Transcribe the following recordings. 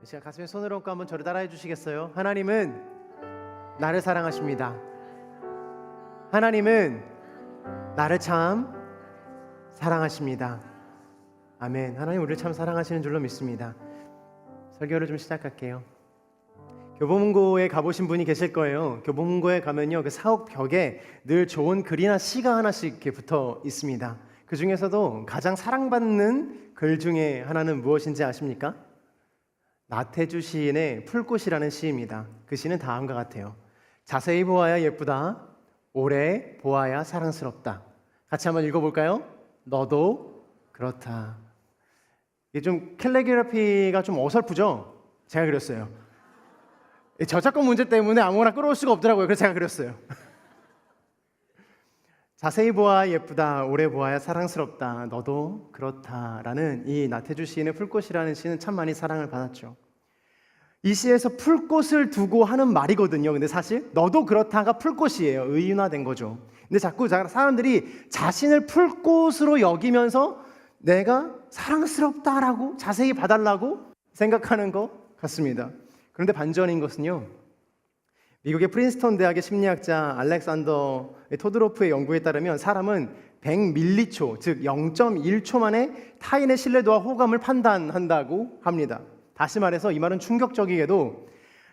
제가 가슴에 손을 얹고 한번 저를 따라해 주시겠어요? 하나님은 나를 사랑하십니다. 하나님은 나를 참 사랑하십니다. 아멘. 하나님 우리를 참 사랑하시는 줄로 믿습니다. 설교를 좀 시작할게요. 교보문고에 가보신 분이 계실 거예요. 교보문고에 가면요, 그 사옥 벽에 늘 좋은 글이나 시가 하나씩 이렇게 붙어 있습니다. 그 중에서도 가장 사랑받는 글 중에 하나는 무엇인지 아십니까? 나태주 시인의 풀꽃이라는 시입니다. 그 시는 다음과 같아요. 자세히 보아야 예쁘다, 오래 보아야 사랑스럽다. 같이 한번 읽어볼까요? 너도 그렇다. 이게 좀 캘리그라피가 좀 어설프죠? 제가 그렸어요. 저작권 문제 때문에 아무거나 끌어올 수가 없더라고요. 그래서 제가 그렸어요. 자세히 보아 예쁘다, 오래 보아야 사랑스럽다, 너도 그렇다라는 이 나태주 시인의 풀꽃이라는 시는 참 많이 사랑을 받았죠. 이 시에서 풀꽃을 두고 하는 말이거든요. 근데 사실 너도 그렇다가 풀꽃이에요. 의인화된 거죠. 근데 자꾸 사람들이 자신을 풀꽃으로 여기면서 내가 사랑스럽다라고 자세히 봐달라고 생각하는 것 같습니다. 그런데 반전인 것은요, 미국의 프린스턴 대학의 심리학자 알렉산더 토드로프의 연구에 따르면 사람은 100밀리초, 즉 0.1초 만에 타인의 신뢰도와 호감을 판단한다고 합니다. 다시 말해서 이 말은 충격적이게도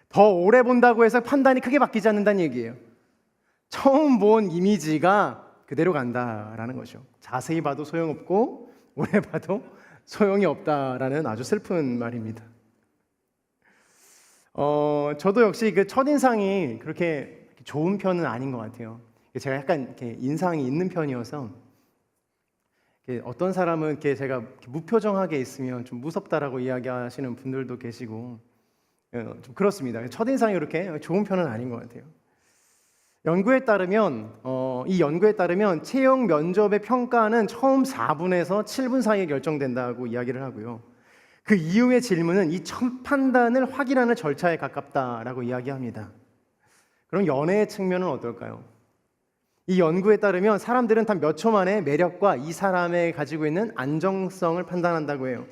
더 오래 본다고 해서 판단이 크게 바뀌지 않는다는 얘기예요. 처음 본 이미지가 그대로 간다라는 거죠. 자세히 봐도 소용없고 오래 봐도 소용이 없다라는 아주 슬픈 말입니다. 저도 역시 그 첫인상이 그렇게 좋은 편은 아닌 것 같아요. 제가 약간 이렇게 인상이 있는 편이어서 어떤 사람은 이렇게 제가 무표정하게 있으면 좀 무섭다라고 이야기하시는 분들도 계시고 좀 그렇습니다. 첫인상이 그렇게 좋은 편은 아닌 것 같아요. 연구에 따르면 채용 면접의 평가는 처음 4분에서 7분 사이에 결정된다고 이야기를 하고요. 그 이후의 질문은 이 첫 판단을 확인하는 절차에 가깝다라고 이야기합니다. 그럼 연애의 측면은 어떨까요? 이 연구에 따르면 사람들은 단 몇 초 만에 매력과 이 사람의 가지고 있는 안정성을 판단한다고 해요.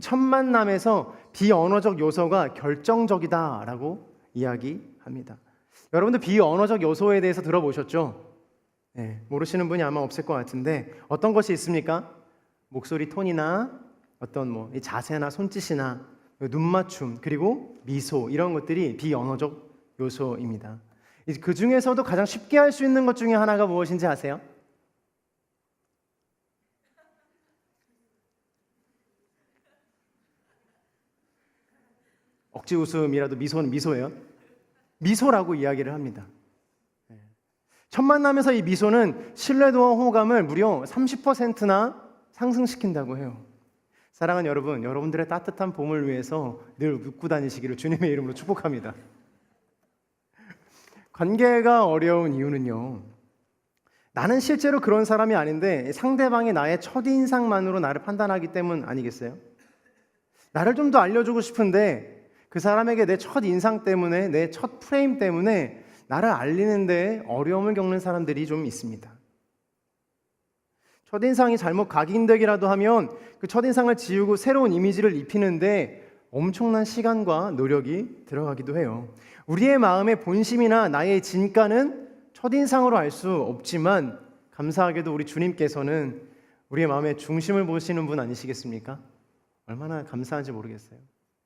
첫 만남에서 비언어적 요소가 결정적이다라고 이야기합니다. 여러분들 비언어적 요소에 대해서 들어보셨죠? 네, 모르시는 분이 아마 없을 것 같은데 어떤 것이 있습니까? 목소리 톤이나 어떤 이 자세나 손짓이나 눈맞춤 그리고 미소 이런 것들이 비언어적 요소입니다. 그 중에서도 가장 쉽게 할 수 있는 것 중에 하나가 무엇인지 아세요? 억지 웃음이라도 미소는 미소예요. 미소라고 이야기를 합니다. 첫 만남에서 이 미소는 신뢰도와 호감을 무려 30%나 상승시킨다고 해요. 사랑하는 여러분, 여러분들의 따뜻한 봄을 위해서 늘 웃고 다니시기를 주님의 이름으로 축복합니다. 관계가 어려운 이유는요, 나는 실제로 그런 사람이 아닌데 상대방이 나의 첫인상만으로 나를 판단하기 때문 아니겠어요? 나를 좀 더 알려주고 싶은데 그 사람에게 내 첫인상 때문에, 내 첫 프레임 때문에 나를 알리는데 어려움을 겪는 사람들이 좀 있습니다. 첫인상이 잘못 각인되기라도 하면 그 첫인상을 지우고 새로운 이미지를 입히는데 엄청난 시간과 노력이 들어가기도 해요. 우리의 마음의 본심이나 나의 진가는 첫인상으로 알 수 없지만 감사하게도 우리 주님께서는 우리의 마음의 중심을 보시는 분 아니시겠습니까? 얼마나 감사한지 모르겠어요.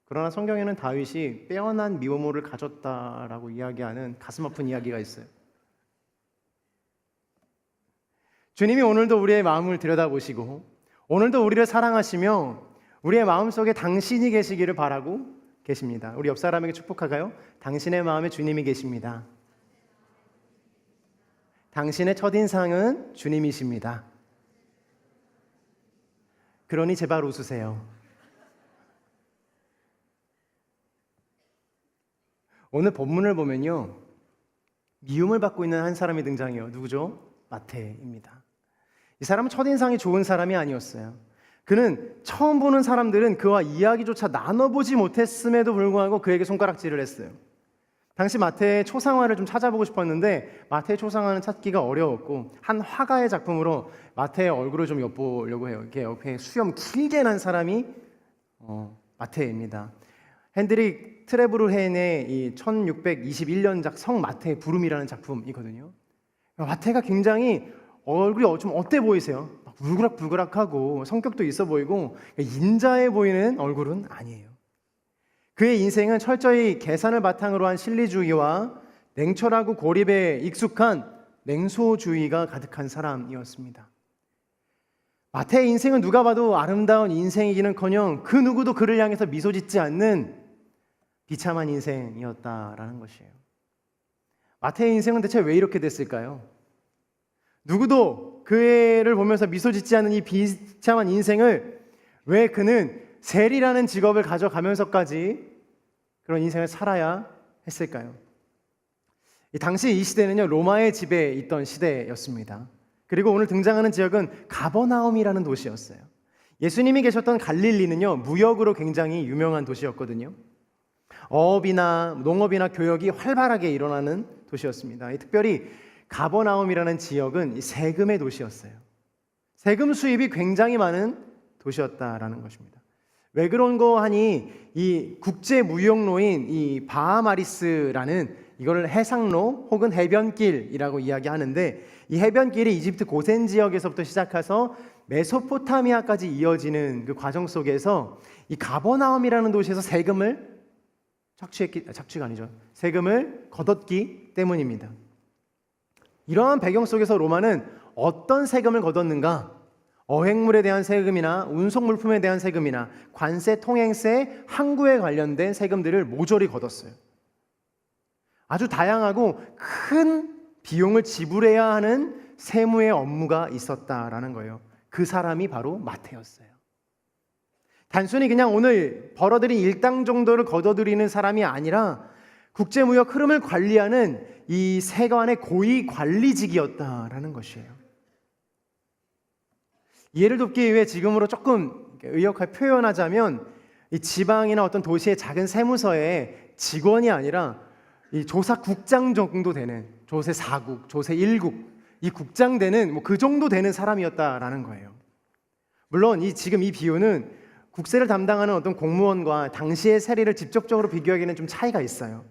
그러나 성경에는 다윗이 빼어난 미모를 가졌다라고 이야기하는 가슴 아픈 이야기가 있어요. 주님이 오늘도 우리의 마음을 들여다보시고 오늘도 우리를 사랑하시며 우리의 마음속에 당신이 계시기를 바라고 계십니다. 우리 옆 사람에게 축복할까요? 당신의 마음에 주님이 계십니다. 당신의 첫인상은 주님이십니다. 그러니 제발 웃으세요. 오늘 본문을 보면요, 미움을 받고 있는 한 사람이 등장해요. 누구죠? 마태입니다. 이 사람은 첫인상이 좋은 사람이 아니었어요. 그는 처음 보는 사람들은 그와 이야기조차 나눠보지 못했음에도 불구하고 그에게 손가락질을 했어요. 당시 마태의 초상화를 좀 찾아보고 싶었는데 마태의 초상화는 찾기가 어려웠고 한 화가의 작품으로 마태의 얼굴을 좀 엿보려고 해요. 이렇게 옆에 수염 길게 난 사람이 마태입니다. 핸드릭 트레브르헨의 이 1621년작 성마태의 부름이라는 작품이거든요. 마태가 굉장히 얼굴이 좀 어때 보이세요? 울그락불그락하고 성격도 있어 보이고 인자해 보이는 얼굴은 아니에요. 그의 인생은 철저히 계산을 바탕으로 한 실리주의와 냉철하고 고립에 익숙한 냉소주의가 가득한 사람이었습니다. 마태의 인생은 누가 봐도 아름다운 인생이기는커녕 그 누구도 그를 향해서 미소 짓지 않는 비참한 인생이었다라는 것이에요. 마태의 인생은 대체 왜 이렇게 됐을까요? 누구도 그를 보면서 미소 짓지 않는 이 비참한 인생을 왜 그는 세리라는 직업을 가져가면서까지 그런 인생을 살아야 했을까요? 당시 이 시대는요, 로마의 지배에 있던 시대였습니다. 그리고 오늘 등장하는 지역은 가버나움이라는 도시였어요. 예수님이 계셨던 갈릴리는요, 무역으로 굉장히 유명한 도시였거든요. 어업이나 농업이나 교역이 활발하게 일어나는 도시였습니다. 특별히 가버나움이라는 지역은 세금의 도시였어요. 세금 수입이 굉장히 많은 도시였다라는 것입니다. 왜 그런 거 하니 이 국제 무역로인 이 바하마리스라는 이걸 해상로 혹은 해변길이라고 이야기하는데, 이 해변길이 이집트 고센 지역에서부터 시작해서 메소포타미아까지 이어지는 그 과정 속에서 이 가버나움이라는 도시에서 세금을 세금을 거뒀기 때문입니다. 이러한 배경 속에서 로마는 어떤 세금을 거뒀는가? 어획물에 대한 세금이나 운송물품에 대한 세금이나 관세, 통행세, 항구에 관련된 세금들을 모조리 거뒀어요. 아주 다양하고 큰 비용을 지불해야 하는 세무의 업무가 있었다라는 거예요. 그 사람이 바로 마태였어요. 단순히 그냥 오늘 벌어들인 일당 정도를 거둬들이는 사람이 아니라 국제무역 흐름을 관리하는 이 세관의 고위 관리직이었다라는 것이에요. 이해를 돕기 위해 지금으로 조금 의역하게 표현하자면, 이 지방이나 어떤 도시의 작은 세무서에 직원이 아니라 이 조사국장 정도 되는, 조세 4국, 조세 1국, 이 국장 되는 그 정도 되는 사람이었다라는 거예요. 물론 지금 이 비유는 국세를 담당하는 어떤 공무원과 당시의 세리를 직접적으로 비교하기에는 좀 차이가 있어요.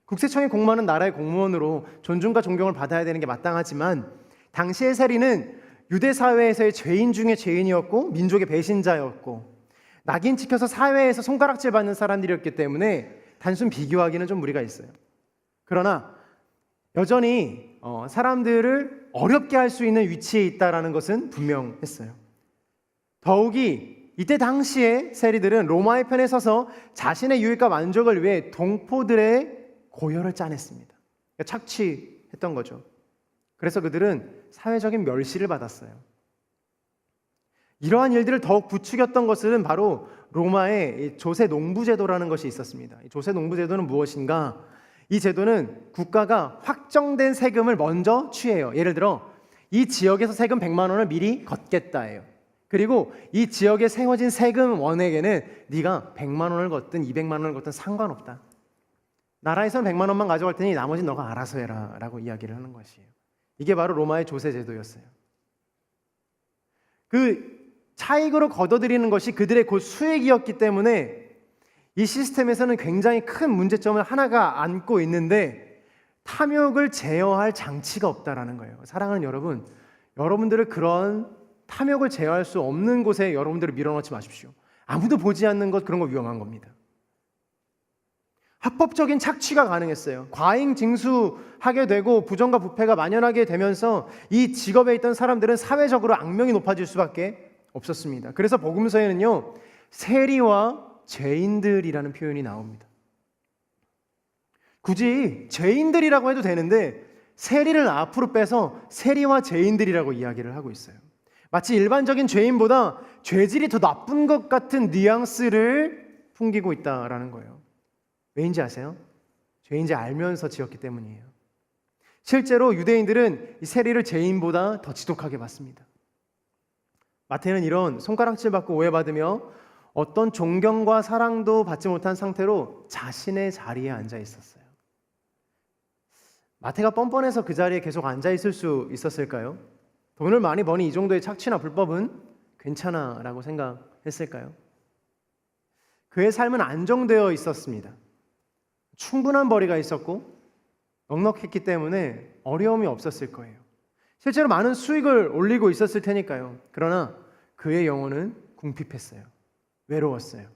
국세청의 공무원은 나라의 공무원으로 존중과 존경을 받아야 되는 게 마땅하지만, 당시의 세리는 유대 사회에서의 죄인 중에 죄인이었고 민족의 배신자였고 낙인 찍혀서 사회에서 손가락질 받는 사람들이었기 때문에 단순 비교하기는 좀 무리가 있어요. 그러나 여전히 사람들을 어렵게 할 수 있는 위치에 있다는 것은 분명했어요. 더욱이 이때 당시의 세리들은 로마의 편에 서서 자신의 유익과 만족을 위해 동포들의 고혈을 짜냈습니다. 그러니까 착취했던 거죠. 그래서 그들은 사회적인 멸시를 받았어요. 이러한 일들을 더욱 부추겼던 것은 바로 로마의 조세 농부제도라는 것이 있었습니다. 이 조세 농부제도는 무엇인가? 이 제도는 국가가 확정된 세금을 먼저 취해요. 예를 들어 이 지역에서 세금 100만 원을 미리 걷겠다예요. 그리고 이 지역에 세워진 세금 원액에는 네가 100만 원을 걷든 200만 원을 걷든 상관없다. 나라에서는 100만 원만 가져갈 테니 나머지는 너가 알아서 해라 라고 이야기를 하는 것이에요. 이게 바로 로마의 조세 제도였어요. 그 차익으로 걷어들이는 것이 그들의 곧 수익이었기 때문에 이 시스템에서는 굉장히 큰 문제점을 하나가 안고 있는데, 탐욕을 제어할 장치가 없다라는 거예요. 사랑하는 여러분, 여러분들을 그런 탐욕을 제어할 수 없는 곳에 여러분들을 밀어넣지 마십시오. 아무도 보지 않는 것, 그런 거 위험한 겁니다. 합법적인 착취가 가능했어요. 과잉 징수하게 되고 부정과 부패가 만연하게 되면서 이 직업에 있던 사람들은 사회적으로 악명이 높아질 수밖에 없었습니다. 그래서 복음서에는요, 세리와 죄인들이라는 표현이 나옵니다. 굳이 죄인들이라고 해도 되는데 세리를 앞으로 빼서 세리와 죄인들이라고 이야기를 하고 있어요. 마치 일반적인 죄인보다 죄질이 더 나쁜 것 같은 뉘앙스를 풍기고 있다라는 거예요. 왜인지 아세요? 죄인지 알면서 지었기 때문이에요. 실제로 유대인들은 이 세리를 죄인보다 더 지독하게 봤습니다. 마태는 이런 손가락질 받고 오해받으며 어떤 존경과 사랑도 받지 못한 상태로 자신의 자리에 앉아 있었어요. 마태가 뻔뻔해서 그 자리에 계속 앉아 있을 수 있었을까요? 돈을 많이 버니 이 정도의 착취나 불법은 괜찮아 라고 생각했을까요? 그의 삶은 안정되어 있었습니다. 충분한 벌이가 있었고 넉넉했기 때문에 어려움이 없었을 거예요. 실제로 많은 수익을 올리고 있었을 테니까요. 그러나 그의 영혼은 궁핍했어요. 외로웠어요.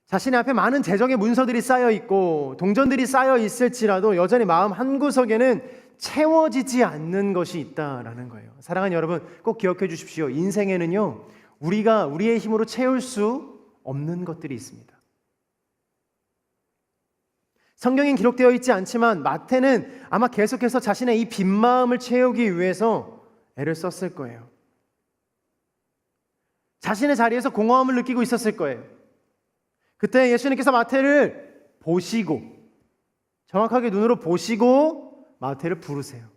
자신의 앞에 많은 재정의 문서들이 쌓여 있고 동전들이 쌓여 있을지라도 여전히 마음 한구석에는 채워지지 않는 것이 있다라는 거예요. 사랑하는 여러분, 꼭 기억해 주십시오. 인생에는요, 우리가 우리의 힘으로 채울 수 없는 것들이 있습니다. 성경엔 기록되어 있지 않지만 마태는 아마 계속해서 자신의 이 빈 마음을 채우기 위해서 애를 썼을 거예요. 자신의 자리에서 공허함을 느끼고 있었을 거예요. 그때 예수님께서 마태를 보시고, 정확하게 눈으로 보시고 마태를 부르세요.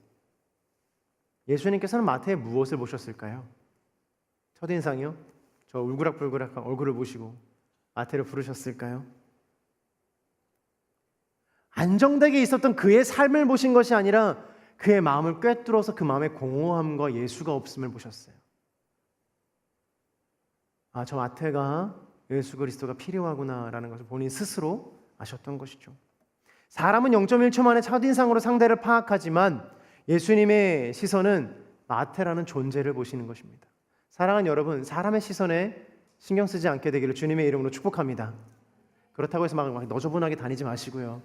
예수님께서는 마태의 무엇을 보셨을까요? 첫인상이요? 저 울그락불그락한 얼굴을 보시고 마태를 부르셨을까요? 안정되게 있었던 그의 삶을 보신 것이 아니라 그의 마음을 꿰뚫어서 그 마음의 공허함과 예수가 없음을 보셨어요. 아, 저 마태가 예수 그리스도가 필요하구나라는 것을 본인 스스로 아셨던 것이죠. 사람은 0.1초 만에 첫인상으로 상대를 파악하지만 예수님의 시선은 마태라는 존재를 보시는 것입니다. 사랑하는 여러분, 사람의 시선에 신경 쓰지 않게 되기를 주님의 이름으로 축복합니다. 그렇다고 해서 막 너저분하게 다니지 마시고요.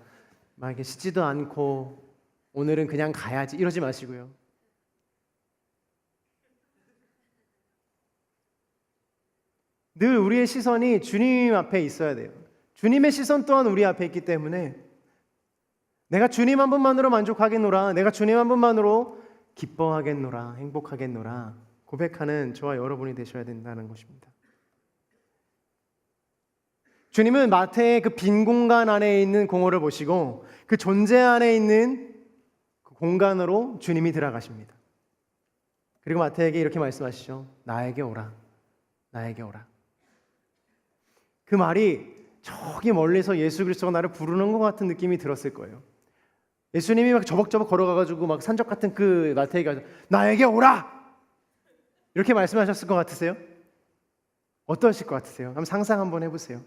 막 이렇게 씻지도 않고 오늘은 그냥 가야지 이러지 마시고요. 늘 우리의 시선이 주님 앞에 있어야 돼요. 주님의 시선 또한 우리 앞에 있기 때문에 내가 주님 한 분만으로 만족하겠노라, 내가 주님 한 분만으로 기뻐하겠노라, 행복하겠노라 고백하는 저와 여러분이 되셔야 된다는 것입니다. 주님은 마태의 그 빈 공간 안에 있는 공허를 보시고 그 존재 안에 있는 그 공간으로 주님이 들어가십니다. 그리고 마태에게 이렇게 말씀하시죠. 나에게 오라, 나에게 오라. 그 말이 저기 멀리서 예수 그리스도가 나를 부르는 것 같은 느낌이 들었을 거예요. 예수님이 막 저벅저벅 걸어가가지고 막 산적 같은 그 마태에게 가서 나에게 오라! 이렇게 말씀하셨을 것 같으세요? 어떠실 것 같으세요? 한번 상상 한번 해보세요.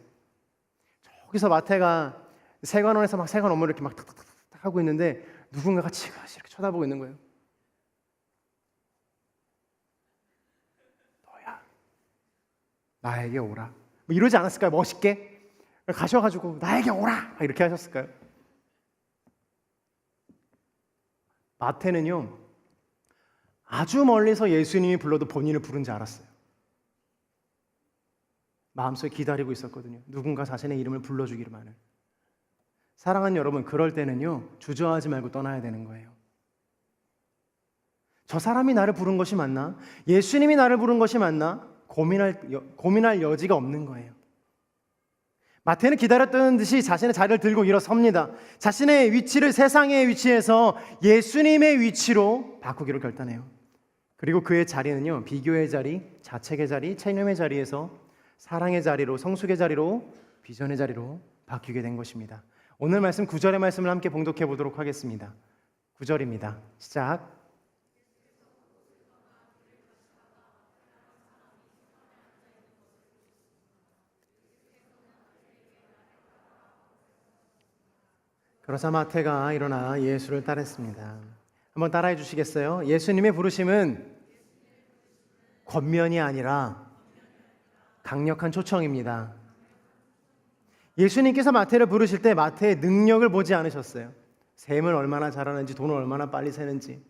저기서 마태가 세관원에서 막 세관 업무를 이렇게 막 탁탁탁 하고 있는데 누군가가 지그시 이렇게 쳐다보고 있는 거예요. 너야, 나에게 오라. 뭐 이러지 않았을까요? 멋있게 가셔가지고 나에게 오라 이렇게 하셨을까요? 마태는요 아주 멀리서 예수님이 불러도 본인을 부른지 알았어요. 마음속에 기다리고 있었거든요. 누군가 자신의 이름을 불러주기만을. 사랑하는 여러분, 그럴 때는요 주저하지 말고 떠나야 되는 거예요. 저 사람이 나를 부른 것이 맞나? 예수님이 나를 부른 것이 맞나? 고민할 여지가 없는 거예요. 마태는 기다렸던 듯이 자신의 자리를 들고 일어섭니다. 자신의 위치를 세상의 위치에서 예수님의 위치로 바꾸기로 결단해요. 그리고 그의 자리는요 비교의 자리, 자책의 자리, 체념의 자리에서 사랑의 자리로, 성숙의 자리로, 비전의 자리로 바뀌게 된 것입니다. 오늘 말씀 9절의 말씀을 함께 봉독해 보도록 하겠습니다. 9절입니다. 시작. 그러자 마태가 일어나 예수를 따랐습니다. 한번 따라해 주시겠어요? 예수님의 부르심은 권면이 아니라 강력한 초청입니다. 예수님께서 마태를 부르실 때 마태의 능력을 보지 않으셨어요. 셈을 얼마나 잘하는지, 돈을 얼마나 빨리 세는지,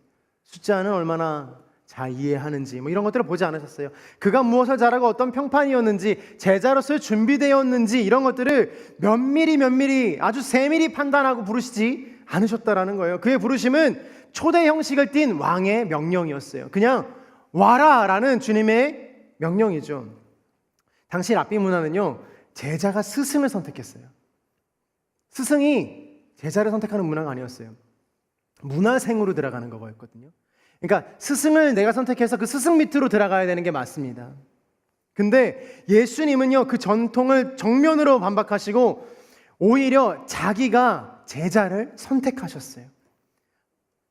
숫자는 얼마나 잘 이해하는지 뭐 이런 것들을 보지 않으셨어요. 그가 무엇을 잘하고 어떤 평판이었는지, 제자로서 준비되었는지 이런 것들을 면밀히 아주 세밀히 판단하고 부르시지 않으셨다라는 거예요. 그의 부르심은 초대 형식을 띤 왕의 명령이었어요. 그냥 와라라는 주님의 명령이죠. 당시 랍비 문화는요 제자가 스승을 선택했어요. 스승이 제자를 선택하는 문화가 아니었어요. 문화생으로 들어가는 거였거든요. 그러니까 스승을 내가 선택해서 그 스승 밑으로 들어가야 되는 게 맞습니다. 근데 예수님은요 그 전통을 정면으로 반박하시고 오히려 자기가 제자를 선택하셨어요.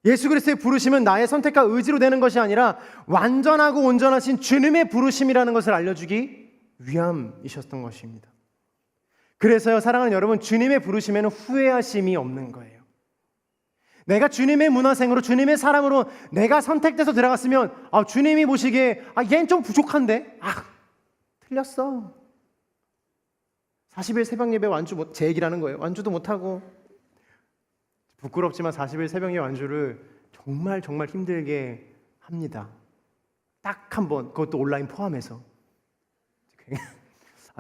예수 그리스도의 부르심은 나의 선택과 의지로 되는 것이 아니라 완전하고 온전하신 주님의 부르심이라는 것을 알려주기 위함이셨던 것입니다. 그래서요, 사랑하는 여러분, 주님의 부르심에는 후회하심이 없는 거예요. 내가 주님의 문화생으로, 주님의 사람으로 내가 선택돼서 들어갔으면 주님이 보시기에 얘는 좀 부족한데? 틀렸어. 40일 새벽 예배 완주 제 얘기라는 거예요. 완주도 못하고. 부끄럽지만 40일 새벽 예배 완주를 정말 정말 힘들게 합니다. 딱 한 번, 그것도 온라인 포함해서.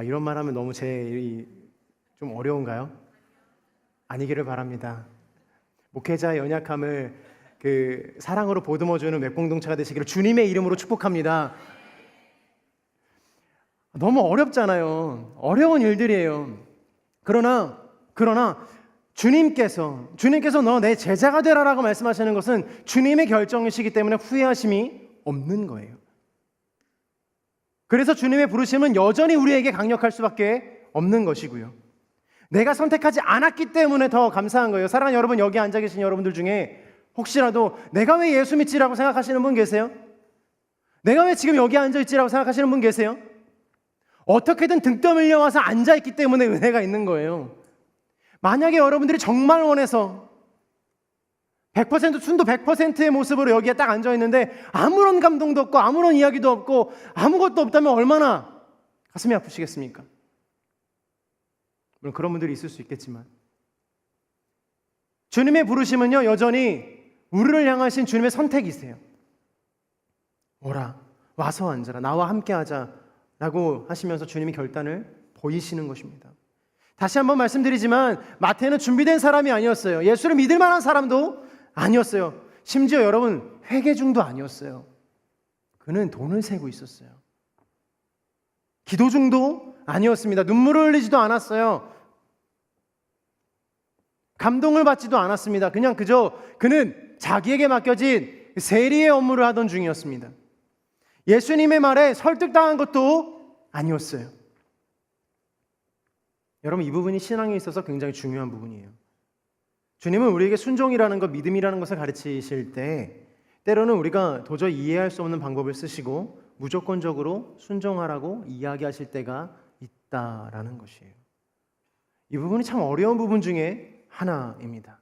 이런 말 하면 너무 제 일이 좀 어려운가요? 아니기를 바랍니다. 목회자의 연약함을 사랑으로 보듬어주는 웹공동체가 되시기를 주님의 이름으로 축복합니다. 너무 어렵잖아요. 어려운 일들이에요. 그러나 주님께서 너 내 제자가 되라라고 말씀하시는 것은 주님의 결정이시기 때문에 후회하심이 없는 거예요. 그래서 주님의 부르심은 여전히 우리에게 강력할 수밖에 없는 것이고요. 내가 선택하지 않았기 때문에 더 감사한 거예요. 사랑하는 여러분, 여기 앉아 계신 여러분들 중에 혹시라도 내가 왜 예수 믿지라고 생각하시는 분 계세요? 내가 왜 지금 여기 앉아 있지라고 생각하시는 분 계세요? 어떻게든 등 떠밀려 와서 앉아 있기 때문에 은혜가 있는 거예요. 만약에 여러분들이 정말 원해서 100% 순도 100%의 모습으로 여기에 딱 앉아 있는데 아무런 감동도 없고 아무런 이야기도 없고 아무것도 없다면 얼마나 가슴이 아프시겠습니까? 물론 그런 분들이 있을 수 있겠지만 주님의 부르심은요, 여전히 우리를 향하신 주님의 선택이세요. 오라, 와서 앉아라, 나와 함께 하자라고 하시면서 주님이 결단을 보이시는 것입니다. 다시 한번 말씀드리지만 마태는 준비된 사람이 아니었어요. 예수를 믿을 만한 사람도 아니었어요. 심지어 여러분, 회개 중도 아니었어요. 그는 돈을 세고 있었어요. 기도 중도 아니었습니다. 눈물을 흘리지도 않았어요. 감동을 받지도 않았습니다. 그는 자기에게 맡겨진 세리의 업무를 하던 중이었습니다. 예수님의 말에 설득당한 것도 아니었어요. 여러분, 이 부분이 신앙에 있어서 굉장히 중요한 부분이에요. 주님은 우리에게 순종이라는 것, 믿음이라는 것을 가르치실 때 때로는 우리가 도저히 이해할 수 없는 방법을 쓰시고 무조건적으로 순종하라고 이야기하실 때가 있다라는 것이에요. 이 부분이 참 어려운 부분 중에 하나입니다.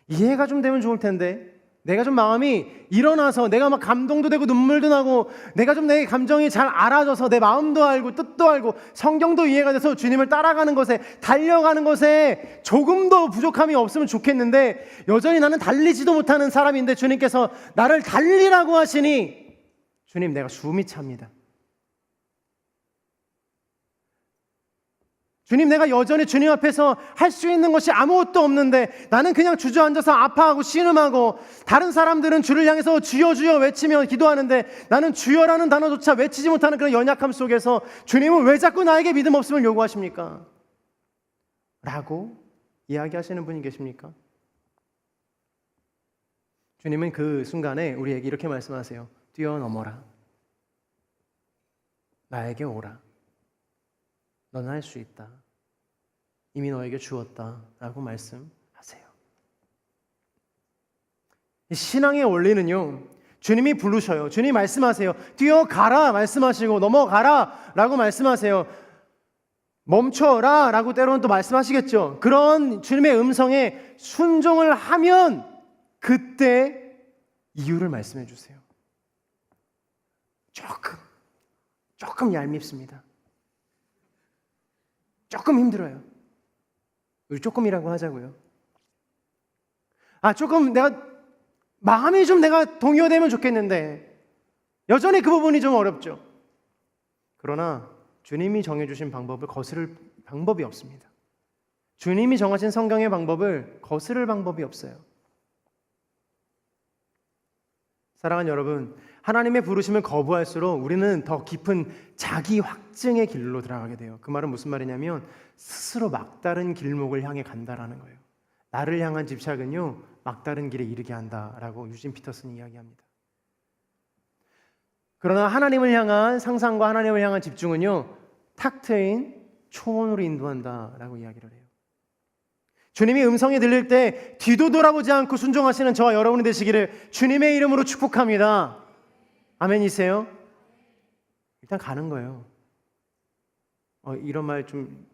이해가 좀 되면 좋을 텐데, 내가 좀 마음이 일어나서 내가 막 감동도 되고 눈물도 나고 내가 좀 내 감정이 잘 알아져서 내 마음도 알고 뜻도 알고 성경도 이해가 돼서 주님을 따라가는 것에, 달려가는 것에 조금 더 부족함이 없으면 좋겠는데 여전히 나는 달리지도 못하는 사람인데 주님께서 나를 달리라고 하시니 주님, 내가 숨이 찹니다. 주님, 내가 여전히 주님 앞에서 할 수 있는 것이 아무것도 없는데 나는 그냥 주저앉아서 아파하고 신음하고, 다른 사람들은 주를 향해서 주여 주여 외치며 기도하는데 나는 주여라는 단어조차 외치지 못하는 그런 연약함 속에서 주님은 왜 자꾸 나에게 믿음 없음을 요구하십니까? 라고 이야기하시는 분이 계십니까? 주님은 그 순간에 우리에게 이렇게 말씀하세요. 뛰어넘어라. 나에게 오라. 너는 할 수 있다. 이미 너에게 주었다. 라고 말씀하세요. 신앙의 원리는요, 주님이 부르셔요. 주님이 말씀하세요. 뛰어가라 말씀하시고 넘어가라 라고 말씀하세요. 멈춰라 라고 때로는 또 말씀하시겠죠. 그런 주님의 음성에 순종을 하면 그때 이유를 말씀해 주세요. 조금 얄밉습니다. 조금 힘들어요. 우리 조금이라고 하자고요. 조금 마음이 좀 내가 동요되면 좋겠는데 여전히 그 부분이 좀 어렵죠. 그러나 주님이 정해주신 방법을 거스를 방법이 없습니다. 주님이 정하신 성경의 방법을 거스를 방법이 없어요. 사랑하는 여러분, 하나님의 부르심을 거부할수록 우리는 더 깊은 자기 확증의 길로 들어가게 돼요. 그 말은 무슨 말이냐면 스스로 막다른 길목을 향해 간다라는 거예요. 나를 향한 집착은요, 막다른 길에 이르게 한다라고 유진 피터슨이 이야기합니다. 그러나 하나님을 향한 상상과 하나님을 향한 집중은요, 탁 트인 초원으로 인도한다라고 이야기를 해요. 주님이 음성이 들릴 때 뒤도 돌아보지 않고 순종하시는 저와 여러분이 되시기를 주님의 이름으로 축복합니다. 아멘이세요? 일단 가는 거예요. 이런 말 좀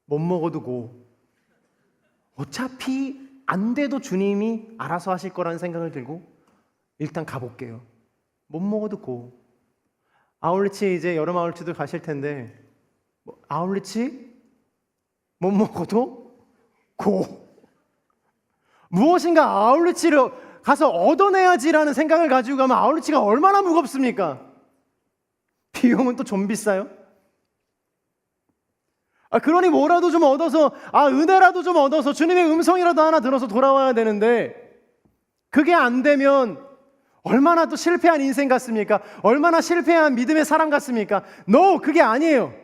못 먹어도 고. 어차피 안 돼도 주님이 알아서 하실 거라는 생각을 들고 일단 가볼게요. 못 먹어도 고. 아울리치 이제 여름 아울리치도 가실 텐데 아울리치 못 먹어도 고. 무엇인가 아울리치를 가서 얻어내야지라는 생각을 가지고 가면 아울리치가 얼마나 무겁습니까? 비용은 또 좀 비싸요. 그러니 뭐라도 좀 얻어서, 은혜라도 좀 얻어서 주님의 음성이라도 하나 들어서 돌아와야 되는데 그게 안 되면 얼마나 또 실패한 인생 같습니까? 얼마나 실패한 믿음의 사람 같습니까? No, 그게 아니에요.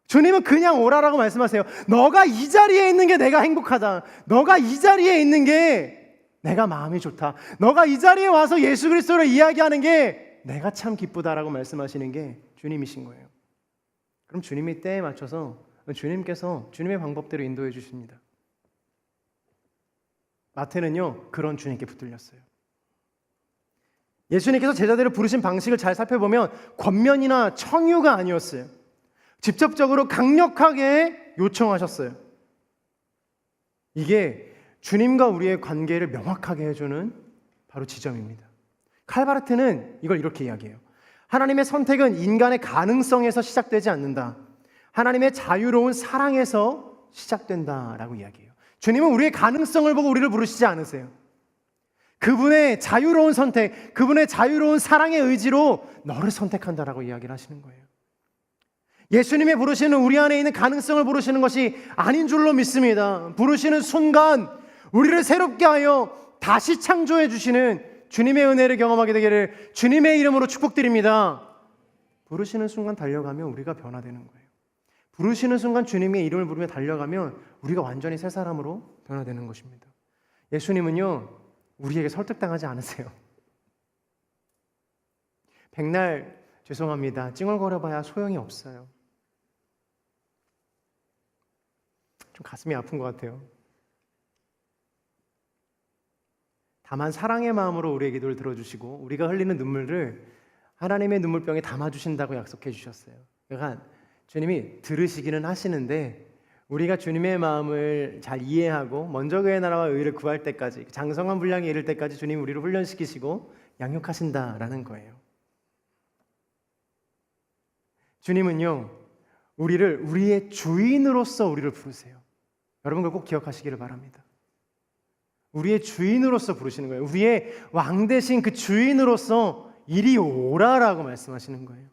주님은 그냥 오라라고 말씀하세요. 너가 이 자리에 있는 게 내가 행복하다. 너가 이 자리에 있는 게 내가 마음이 좋다. 너가 이 자리에 와서 예수 그리스도를 이야기하는 게 내가 참 기쁘다라고 말씀하시는 게 주님이신 거예요. 그럼 주님이 때에 맞춰서 주님께서 주님의 방법대로 인도해 주십니다. 마태는요, 그런 주님께 붙들렸어요. 예수님께서 제자들을 부르신 방식을 잘 살펴보면 권면이나 청유가 아니었어요. 직접적으로 강력하게 요청하셨어요. 이게 주님과 우리의 관계를 명확하게 해주는 바로 지점입니다. 칼바르트는 이걸 이렇게 이야기해요. 하나님의 선택은 인간의 가능성에서 시작되지 않는다. 하나님의 자유로운 사랑에서 시작된다라고 이야기해요. 주님은 우리의 가능성을 보고 우리를 부르시지 않으세요. 그분의 자유로운 선택, 그분의 자유로운 사랑의 의지로 너를 선택한다라고 이야기를 하시는 거예요. 예수님의 부르시는 우리 안에 있는 가능성을 부르시는 것이 아닌 줄로 믿습니다. 부르시는 순간 우리를 새롭게 하여 다시 창조해 주시는 주님의 은혜를 경험하게 되기를 주님의 이름으로 축복드립니다. 부르시는 순간 달려가면 우리가 변화되는 거예요. 부르시는 순간 주님의 이름을 부르며 달려가면 우리가 완전히 새 사람으로 변화되는 것입니다. 예수님은요, 우리에게 설득당하지 않으세요. 백날 죄송합니다. 찡얼거려봐야 소용이 없어요. 좀 가슴이 아픈 것 같아요. 다만 사랑의 마음으로 우리의 기도를 들어주시고 우리가 흘리는 눈물을 하나님의 눈물병에 담아주신다고 약속해 주셨어요. 그러니까 주님이 들으시기는 하시는데 우리가 주님의 마음을 잘 이해하고 먼저 그의 나라와 의를 구할 때까지, 장성한 분량에 이를 때까지 주님이 우리를 훈련시키시고 양육하신다라는 거예요. 주님은요, 우리를 우리의 주인으로서 우리를 부르세요. 여러분 그걸 꼭 기억하시기를 바랍니다. 우리의 주인으로서 부르시는 거예요. 우리의 왕 대신 그 주인으로서 이리 오라라고 말씀하시는 거예요.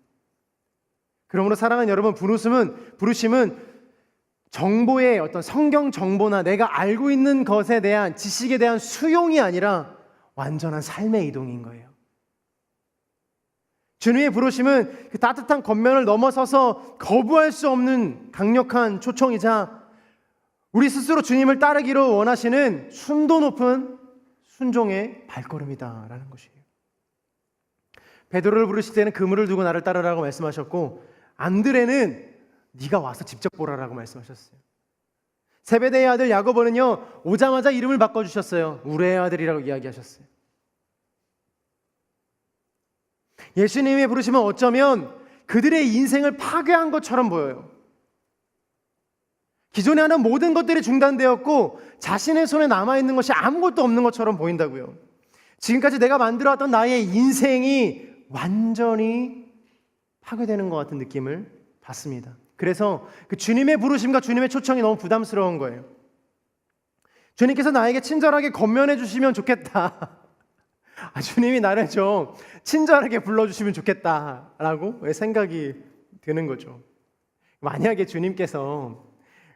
그러므로 사랑하는 여러분, 부르심은 정보의 어떤 성경 정보나 내가 알고 있는 것에 대한 지식에 대한 수용이 아니라 완전한 삶의 이동인 거예요. 주님의 부르심은 그 따뜻한 겉면을 넘어서서 거부할 수 없는 강력한 초청이자 우리 스스로 주님을 따르기로 원하시는 순도 높은 순종의 발걸음이다라는 것이에요. 베드로를 부르실 때는 그물을 두고 나를 따르라고 말씀하셨고 안드레는 네가 와서 직접 보라라고 말씀하셨어요. 세베대의 아들 야고보는요, 오자마자 이름을 바꿔주셨어요. 우레의 아들이라고 이야기하셨어요. 예수님의 부르심은 어쩌면 그들의 인생을 파괴한 것처럼 보여요. 기존에 하는 모든 것들이 중단되었고 자신의 손에 남아있는 것이 아무것도 없는 것처럼 보인다고요. 지금까지 내가 만들어왔던 나의 인생이 완전히 파괴되는 것 같은 느낌을 받습니다. 그래서 그 주님의 부르심과 주님의 초청이 너무 부담스러운 거예요. 주님께서 나에게 친절하게 권면해 주시면 좋겠다. 주님이 나를 좀 친절하게 불러주시면 좋겠다라고 생각이 드는 거죠. 만약에 주님께서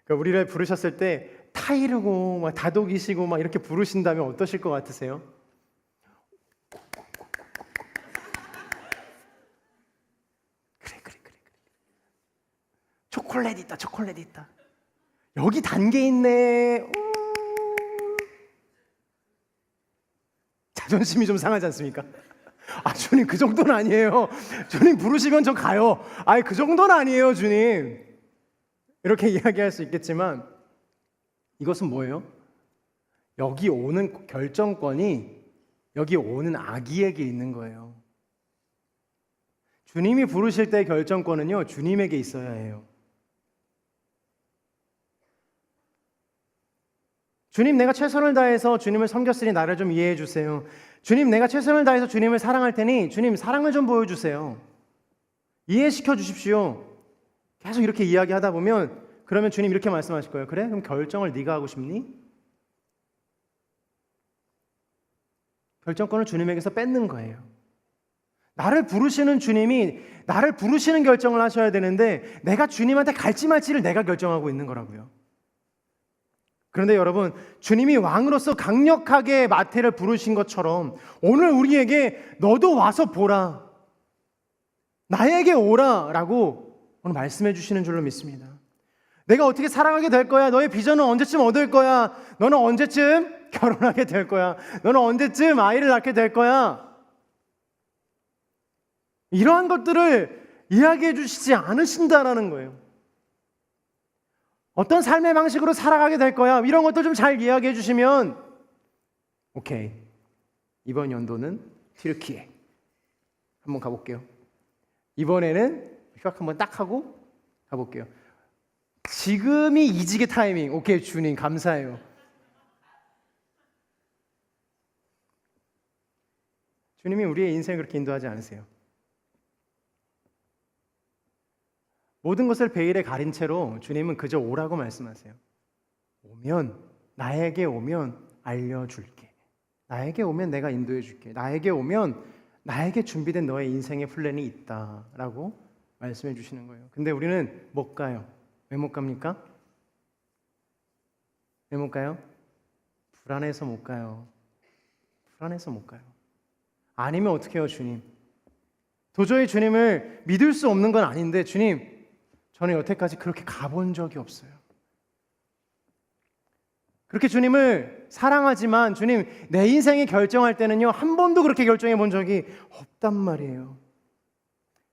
우리를 부르셨을 때 타이르고 막 다독이시고 막 이렇게 부르신다면 어떠실 것 같으세요? 그래. 초콜릿 있다. 여기 단계 있네. 자존심이 좀 상하지 않습니까? 주님 그 정도는 아니에요. 주님 부르시면 저 가요. 그 정도는 아니에요, 주님. 이렇게 이야기할 수 있겠지만 이것은 뭐예요? 여기 오는 결정권이 여기 오는 아기에게 있는 거예요. 주님이 부르실 때의 결정권은요, 주님에게 있어야 해요. 주님, 내가 최선을 다해서 주님을 섬겼으니 나를 좀 이해해 주세요. 주님, 내가 최선을 다해서 주님을 사랑할 테니 주님, 사랑을 좀 보여주세요. 이해시켜 주십시오. 계속 이렇게 이야기하다 보면 그러면 주님 이렇게 말씀하실 거예요. 그래? 그럼 결정을 네가 하고 싶니? 결정권을 주님에게서 뺏는 거예요. 나를 부르시는 주님이 나를 부르시는 결정을 하셔야 되는데 내가 주님한테 갈지 말지를 내가 결정하고 있는 거라고요. 그런데 여러분, 주님이 왕으로서 강력하게 마태를 부르신 것처럼 오늘 우리에게 너도 와서 보라, 나에게 오라 라고 오늘 말씀해 주시는 줄로 믿습니다. 내가 어떻게 살아가게 될 거야? 너의 비전은 언제쯤 얻을 거야? 너는 언제쯤 결혼하게 될 거야? 너는 언제쯤 아이를 낳게 될 거야? 이러한 것들을 이야기해 주시지 않으신다라는 거예요. 어떤 삶의 방식으로 살아가게 될 거야? 이런 것들 좀 잘 이야기해 주시면 오케이, 이번 연도는 튀르키예 한번 가볼게요. 이번에는 휴학 한번 딱 하고 가볼게요. 지금이 이직의 타이밍. 오케이, 주님 감사해요. 주님이 우리의 인생을 그렇게 인도하지 않으세요. 모든 것을 베일에 가린 채로 주님은 그저 오라고 말씀하세요. 오면, 나에게 오면 알려줄게. 나에게 오면 내가 인도해 줄게. 나에게 오면 나에게 준비된 너의 인생의 플랜이 있다라고 말씀해 주시는 거예요. 근데 우리는 못 가요. 왜 못 갑니까? 왜 못 가요? 불안해서 못 가요. 불안해서 못 가요. 아니면 어떻게 해요, 주님? 도저히 주님을 믿을 수 없는 건 아닌데 주님, 저는 여태까지 그렇게 가본 적이 없어요. 그렇게 주님을 사랑하지만 주님, 내 인생이 결정할 때는요, 한 번도 그렇게 결정해 본 적이 없단 말이에요.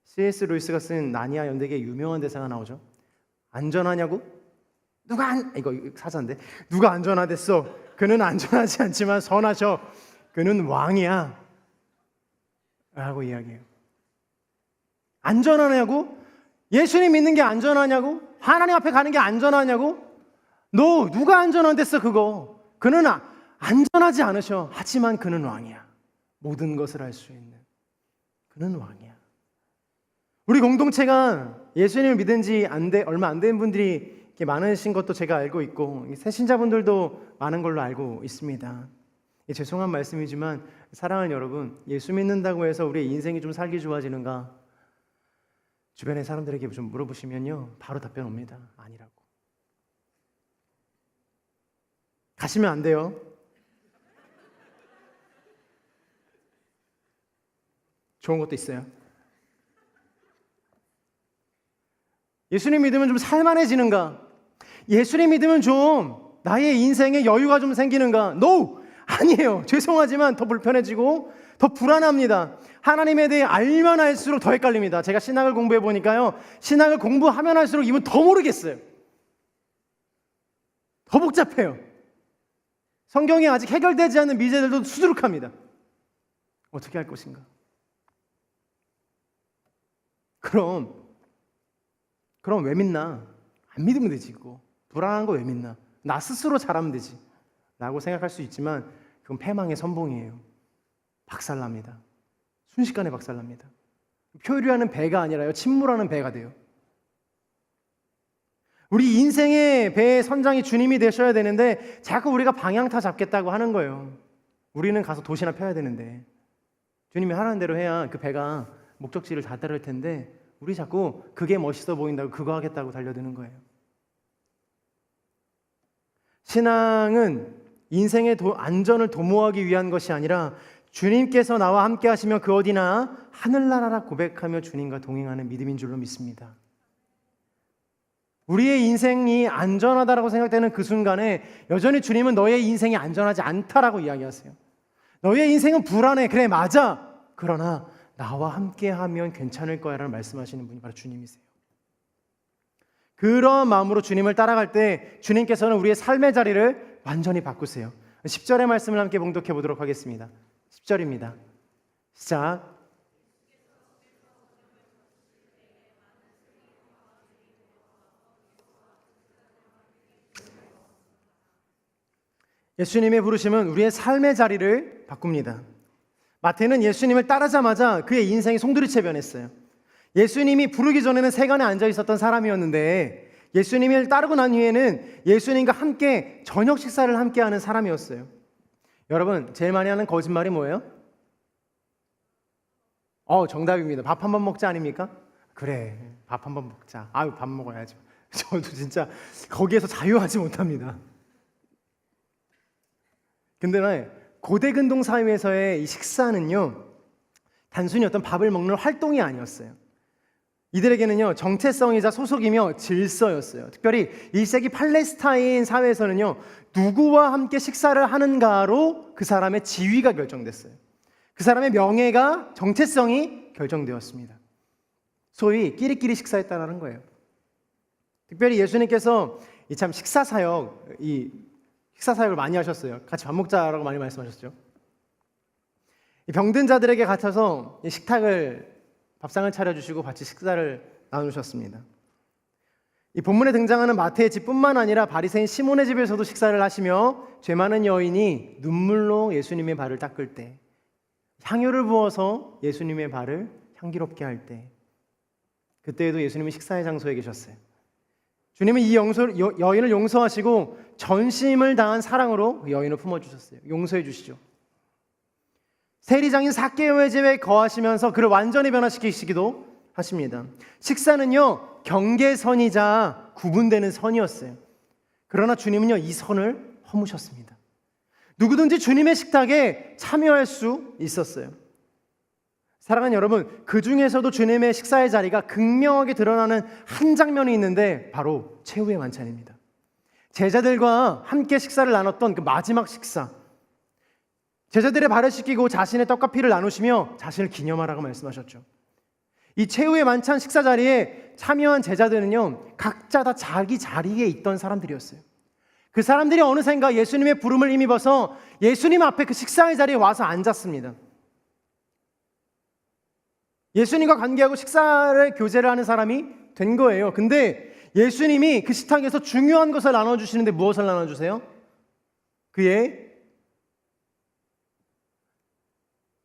C.S. 루이스가 쓴 나니아 연대기에 유명한 대사가 나오죠. 안전하냐고? 이거 사자인데, 누가 안전하댔어? 그는 안전하지 않지만 선하셔. 그는 왕이야 라고 이야기해요. 안전하냐고? 예수님 믿는 게 안전하냐고? 하나님 앞에 가는 게 안전하냐고? 너 누가 안전한댔어 그거? 그는 안전하지 않으셔. 하지만 그는 왕이야. 모든 것을 할 수 있는 그는 왕이야. 우리 공동체가 예수님을 믿은 지 얼마 안 된 분들이 이렇게 많으신 것도 제가 알고 있고 새신자분들도 많은 걸로 알고 있습니다. 죄송한 말씀이지만 사랑하는 여러분, 예수 믿는다고 해서 우리의 인생이 좀 살기 좋아지는가? 주변의 사람들에게 좀 물어보시면요, 바로 답변 옵니다. 아니라고. 가시면 안 돼요. 좋은 것도 있어요. 예수님 믿으면 좀 살만해지는가? 예수님 믿으면 좀 나의 인생에 여유가 좀 생기는가? No! 아니에요. 죄송하지만 더 불편해지고 더 불안합니다. 하나님에 대해 알면 알수록 더 헷갈립니다. 제가 신학을 공부해 보니까요, 신학을 공부하면 할수록 이분 더 모르겠어요. 더 복잡해요. 성경에 아직 해결되지 않는 미제들도 수두룩합니다. 어떻게 할 것인가? 그럼 왜 믿나? 안 믿으면 되지. 그거 불안한 거 왜 믿나? 나 스스로 잘하면 되지 라고 생각할 수 있지만 그건 패망의 선봉이에요. 박살납니다. 순식간에 박살납니다. 표류하는 배가 아니라요, 침몰하는 배가 돼요. 우리 인생의 배의 선장이 주님이 되셔야 되는데 자꾸 우리가 방향타 잡겠다고 하는 거예요. 우리는 가서 돛이나 펴야 되는데 주님이 하라는 대로 해야 그 배가 목적지를 다 따를 텐데 우리 자꾸 그게 멋있어 보인다고 그거 하겠다고 달려드는 거예요. 신앙은 인생의 안전을 도모하기 위한 것이 아니라 주님께서 나와 함께 하시며 그 어디나 하늘나라라 고백하며 주님과 동행하는 믿음인 줄로 믿습니다. 우리의 인생이 안전하다라고 생각되는 그 순간에 여전히 주님은 너의 인생이 안전하지 않다라고 이야기하세요. 너의 인생은 불안해. 그래, 맞아. 그러나 나와 함께 하면 괜찮을 거야 라는 말씀하시는 분이 바로 주님이세요. 그런 마음으로 주님을 따라갈 때 주님께서는 우리의 삶의 자리를 완전히 바꾸세요. 10절의 말씀을 함께 봉독해 보도록 하겠습니다. 10절입니다. 시작. 예수님의 부르심은 우리의 삶의 자리를 바꿉니다. 마태는 예수님을 따르자마자 그의 인생이 송두리째 변했어요. 예수님이 부르기 전에는 세간에 앉아 있었던 사람이었는데 예수님을 따르고 난 후에는 예수님과 함께 저녁 식사를 함께하는 사람이었어요. 여러분, 제일 많이 하는 거짓말이 뭐예요? 정답입니다. 밥 한 번 먹자 아닙니까? 그래, 밥 한 번 먹자. 아유, 밥 먹어야지. 저도 진짜 거기에서 자유하지 못합니다. 근데 고대 근동 사회에서의 이 식사는요, 단순히 어떤 밥을 먹는 활동이 아니었어요. 이들에게는요, 정체성이자 소속이며 질서였어요. 특별히 1세기 팔레스타인 사회에서는요, 누구와 함께 식사를 하는가로 그 사람의 지위가 결정됐어요. 그 사람의 명예가, 정체성이 결정되었습니다. 소위 끼리끼리 식사했다는 거예요. 특별히 예수님께서 참 식사 사역을 많이 하셨어요. 같이 밥 먹자라고 많이 말씀하셨죠. 병든 자들에게 갇혀서 밥상을 차려주시고 같이 식사를 나누셨습니다. 이 본문에 등장하는 마태의 집뿐만 아니라 바리새인 시몬의 집에서도 식사를 하시며 죄 많은 여인이 눈물로 예수님의 발을 닦을 때, 향유를 부어서 예수님의 발을 향기롭게 할 때, 그때에도 예수님이 식사의 장소에 계셨어요. 주님은 이 여인을 용서하시고 전심을 다한 사랑으로 그 여인을 품어주셨어요. 용서해 주시죠. 세리장인 삭개오의 집에 거하시면서 그를 완전히 변화시키시기도 하십니다. 식사는요, 경계선이자 구분되는 선이었어요. 그러나 주님은요, 이 선을 허무셨습니다. 누구든지 주님의 식탁에 참여할 수 있었어요. 사랑하는 여러분, 그 중에서도 주님의 식사의 자리가 극명하게 드러나는 한 장면이 있는데 바로 최후의 만찬입니다. 제자들과 함께 식사를 나눴던 그 마지막 식사, 제자들의 발을 씻기고 자신의 떡과 피를 나누시며 자신을 기념하라고 말씀하셨죠. 이 최후의 만찬 식사 자리에 참여한 제자들은요, 각자 다 자기 자리에 있던 사람들이었어요. 그 사람들이 어느샌가 예수님의 부름을 힘입어서 예수님 앞에 그 식사의 자리에 와서 앉았습니다. 예수님과 관계하고 교제를 하는 사람이 된 거예요. 근데 예수님이 그 식탁에서 중요한 것을 나눠주시는데 무엇을 나눠주세요? 그의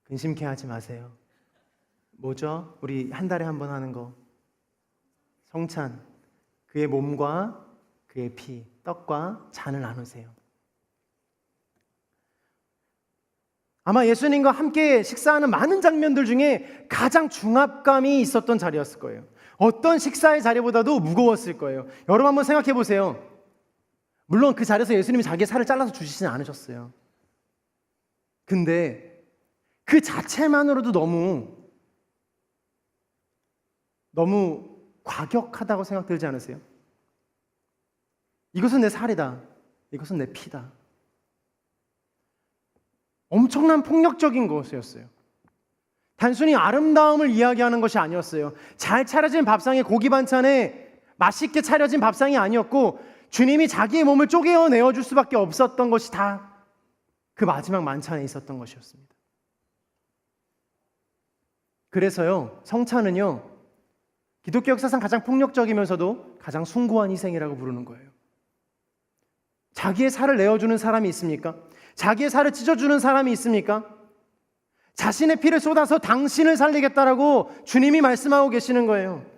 근심케 하지 마세요. 뭐죠? 우리 한 달에 한 번 하는 거, 성찬. 그의 몸과 그의 피, 떡과 잔을 나누세요. 아마 예수님과 함께 식사하는 많은 장면들 중에 가장 중압감이 있었던 자리였을 거예요. 어떤 식사의 자리보다도 무거웠을 거예요. 여러분 한번 생각해 보세요. 물론 그 자리에서 예수님이 자기의 살을 잘라서 주시진 않으셨어요. 근데 그 자체만으로도 너무 과격하다고 생각들지 않으세요? 이것은 내 살이다. 이것은 내 피다. 엄청난 폭력적인 것이었어요. 단순히 아름다움을 이야기하는 것이 아니었어요. 잘 차려진 밥상에 고기 반찬에 맛있게 차려진 밥상이 아니었고, 주님이 자기의 몸을 쪼개어 줄 수밖에 없었던 것이 다 그 마지막 만찬에 있었던 것이었습니다. 그래서요, 성찬은요, 기독교 역사상 가장 폭력적이면서도 가장 숭고한 희생이라고 부르는 거예요. 자기의 살을 내어주는 사람이 있습니까? 자기의 살을 찢어주는 사람이 있습니까? 자신의 피를 쏟아서 당신을 살리겠다라고 주님이 말씀하고 계시는 거예요.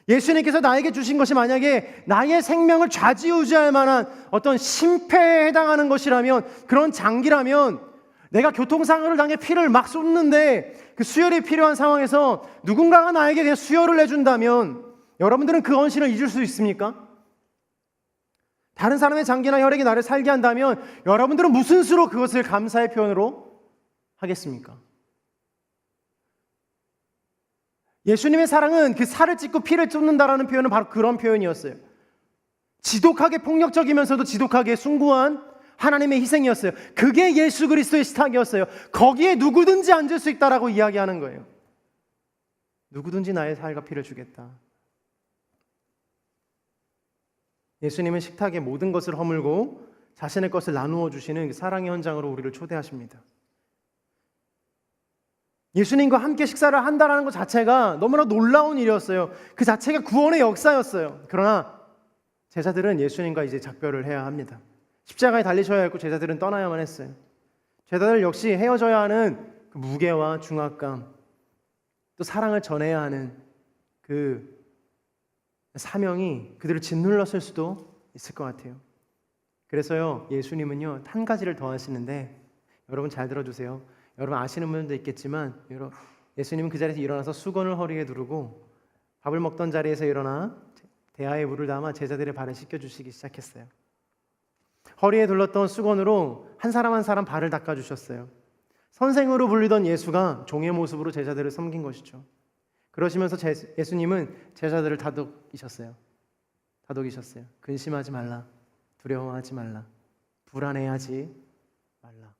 예수님께서 나에게 주신 것이 만약에 나의 생명을 좌지우지할 만한 어떤 심패에 해당하는 것이라면, 그런 장기라면, 내가 교통사고를 당해 피를 막 쏟는데 그 수혈이 필요한 상황에서 누군가가 나에게 그냥 수혈을 해준다면 여러분들은 그 헌신을 잊을 수 있습니까? 다른 사람의 장기나 혈액이 나를 살게 한다면 여러분들은 무슨 수로 그것을 감사의 표현으로 하겠습니까? 예수님의 사랑은 그 살을 찢고 피를 쏟는다라는 표현은 바로 그런 표현이었어요. 지독하게 폭력적이면서도 지독하게 숭고한 하나님의 희생이었어요. 그게 예수 그리스도의 식탁이었어요. 거기에 누구든지 앉을 수 있다라고 이야기하는 거예요. 누구든지 나의 살과 피를 주겠다. 예수님은 식탁의 모든 것을 허물고 자신의 것을 나누어 주시는 사랑의 현장으로 우리를 초대하십니다. 예수님과 함께 식사를 한다는 것 자체가 너무나 놀라운 일이었어요. 그 자체가 구원의 역사였어요. 그러나 제자들은 예수님과 이제 작별을 해야 합니다. 십자가에 달리셔야 했고 제자들은 떠나야만 했어요. 제자들 역시 헤어져야 하는 그 무게와 중압감, 또 사랑을 전해야 하는 그 사명이 그들을 짓눌렀을 수도 있을 것 같아요. 그래서요, 예수님은요 한 가지를 더 하시는데, 여러분 잘 들어주세요. 여러분 아시는 분도 있겠지만, 예수님은 그 자리에서 일어나서 수건을 허리에 두르고 밥을 먹던 자리에서 일어나 대야에 물을 담아 제자들의 발을 씻겨주시기 시작했어요. 허리에 둘렀던 수건으로 한 사람 한 사람 발을 닦아주셨어요. 선생으로 불리던 예수가 종의 모습으로 제자들을 섬긴 것이죠. 그러시면서 예수님은 제자들을 다독이셨어요. 근심하지 말라, 두려워하지 말라, 불안해하지 말라.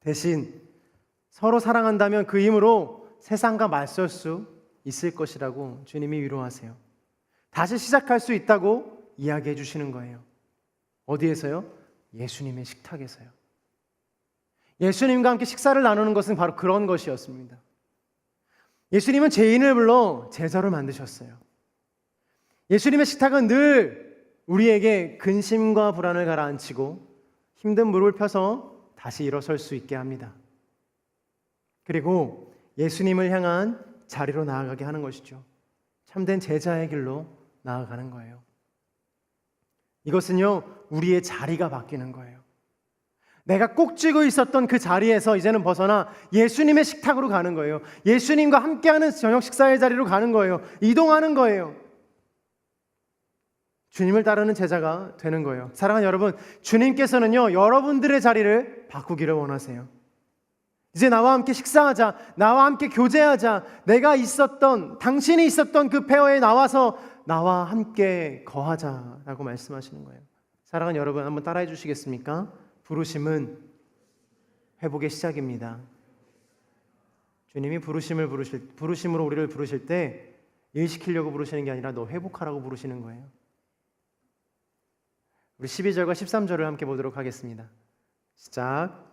대신 서로 사랑한다면 그 힘으로 세상과 맞설 수 있을 것이라고 주님이 위로하세요. 다시 시작할 수 있다고 이야기해 주시는 거예요. 어디에서요? 예수님의 식탁에서요. 예수님과 함께 식사를 나누는 것은 바로 그런 것이었습니다. 예수님은 죄인을 불러 제자로 만드셨어요. 예수님의 식탁은 늘 우리에게 근심과 불안을 가라앉히고 힘든 무릎을 펴서 다시 일어설 수 있게 합니다. 그리고 예수님을 향한 자리로 나아가게 하는 것이죠. 참된 제자의 길로 나아가는 거예요. 이것은요, 우리의 자리가 바뀌는 거예요. 내가 꼭 쥐고 있었던 그 자리에서 이제는 벗어나 예수님의 식탁으로 가는 거예요. 예수님과 함께하는 저녁 식사의 자리로 가는 거예요. 이동하는 거예요. 주님을 따르는 제자가 되는 거예요. 사랑하는 여러분, 주님께서는요 여러분들의 자리를 바꾸기를 원하세요. 이제 나와 함께 식사하자, 나와 함께 교제하자, 내가 있었던, 당신이 있었던 그 페어에 나와서 나와 함께 거하자라고 말씀하시는 거예요. 사랑하는 여러분, 한번 따라해 주시겠습니까? 부르심은 회복의 시작입니다. 주님이 부르심으로 우리를 부르실 때 일시키려고 부르시는 게 아니라 너 회복하라고 부르시는 거예요. 우리 12절과 13절을 함께 보도록 하겠습니다. 시작.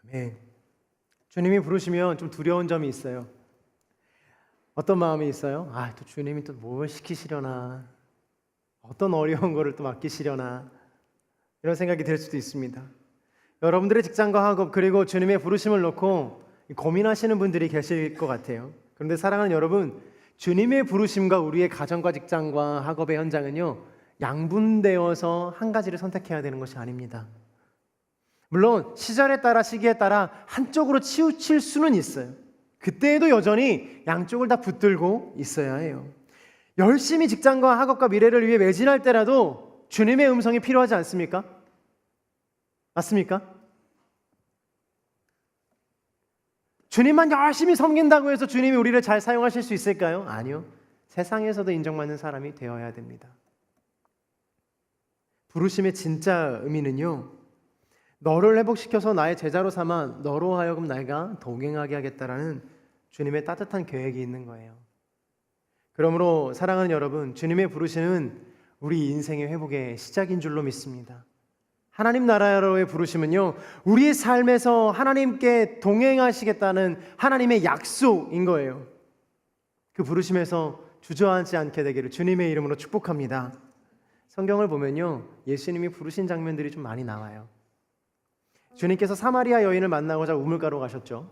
아멘. 주님이 부르시면 좀 두려운 점이 있어요. 어떤 마음이 있어요? 또 주님이 또 뭘 시키시려나, 어떤 어려운 거를 또 맡기시려나, 이런 생각이 들 수도 있습니다. 여러분들의 직장과 학업, 그리고 주님의 부르심을 놓고 고민하시는 분들이 계실 것 같아요. 그런데 사랑하는 여러분, 주님의 부르심과 우리의 가정과 직장과 학업의 현장은요 양분되어서 한 가지를 선택해야 되는 것이 아닙니다. 물론 시절에 따라, 시기에 따라 한쪽으로 치우칠 수는 있어요. 그때에도 여전히 양쪽을 다 붙들고 있어야 해요. 열심히 직장과 학업과 미래를 위해 매진할 때라도 주님의 음성이 필요하지 않습니까? 맞습니까? 주님만 열심히 섬긴다고 해서 주님이 우리를 잘 사용하실 수 있을까요? 아니요. 세상에서도 인정받는 사람이 되어야 됩니다. 부르심의 진짜 의미는요, 너를 회복시켜서 나의 제자로 삼아 너로 하여금 내가 동행하게 하겠다라는 주님의 따뜻한 계획이 있는 거예요. 그러므로 사랑하는 여러분, 주님의 부르심은 우리 인생의 회복의 시작인 줄로 믿습니다. 하나님 나라로의 부르심은요, 우리의 삶에서 하나님께 동행하시겠다는 하나님의 약속인 거예요. 그 부르심에서 주저앉지 않게 되기를 주님의 이름으로 축복합니다. 성경을 보면요, 예수님이 부르신 장면들이 좀 많이 나와요. 주님께서 사마리아 여인을 만나고자 우물가로 가셨죠.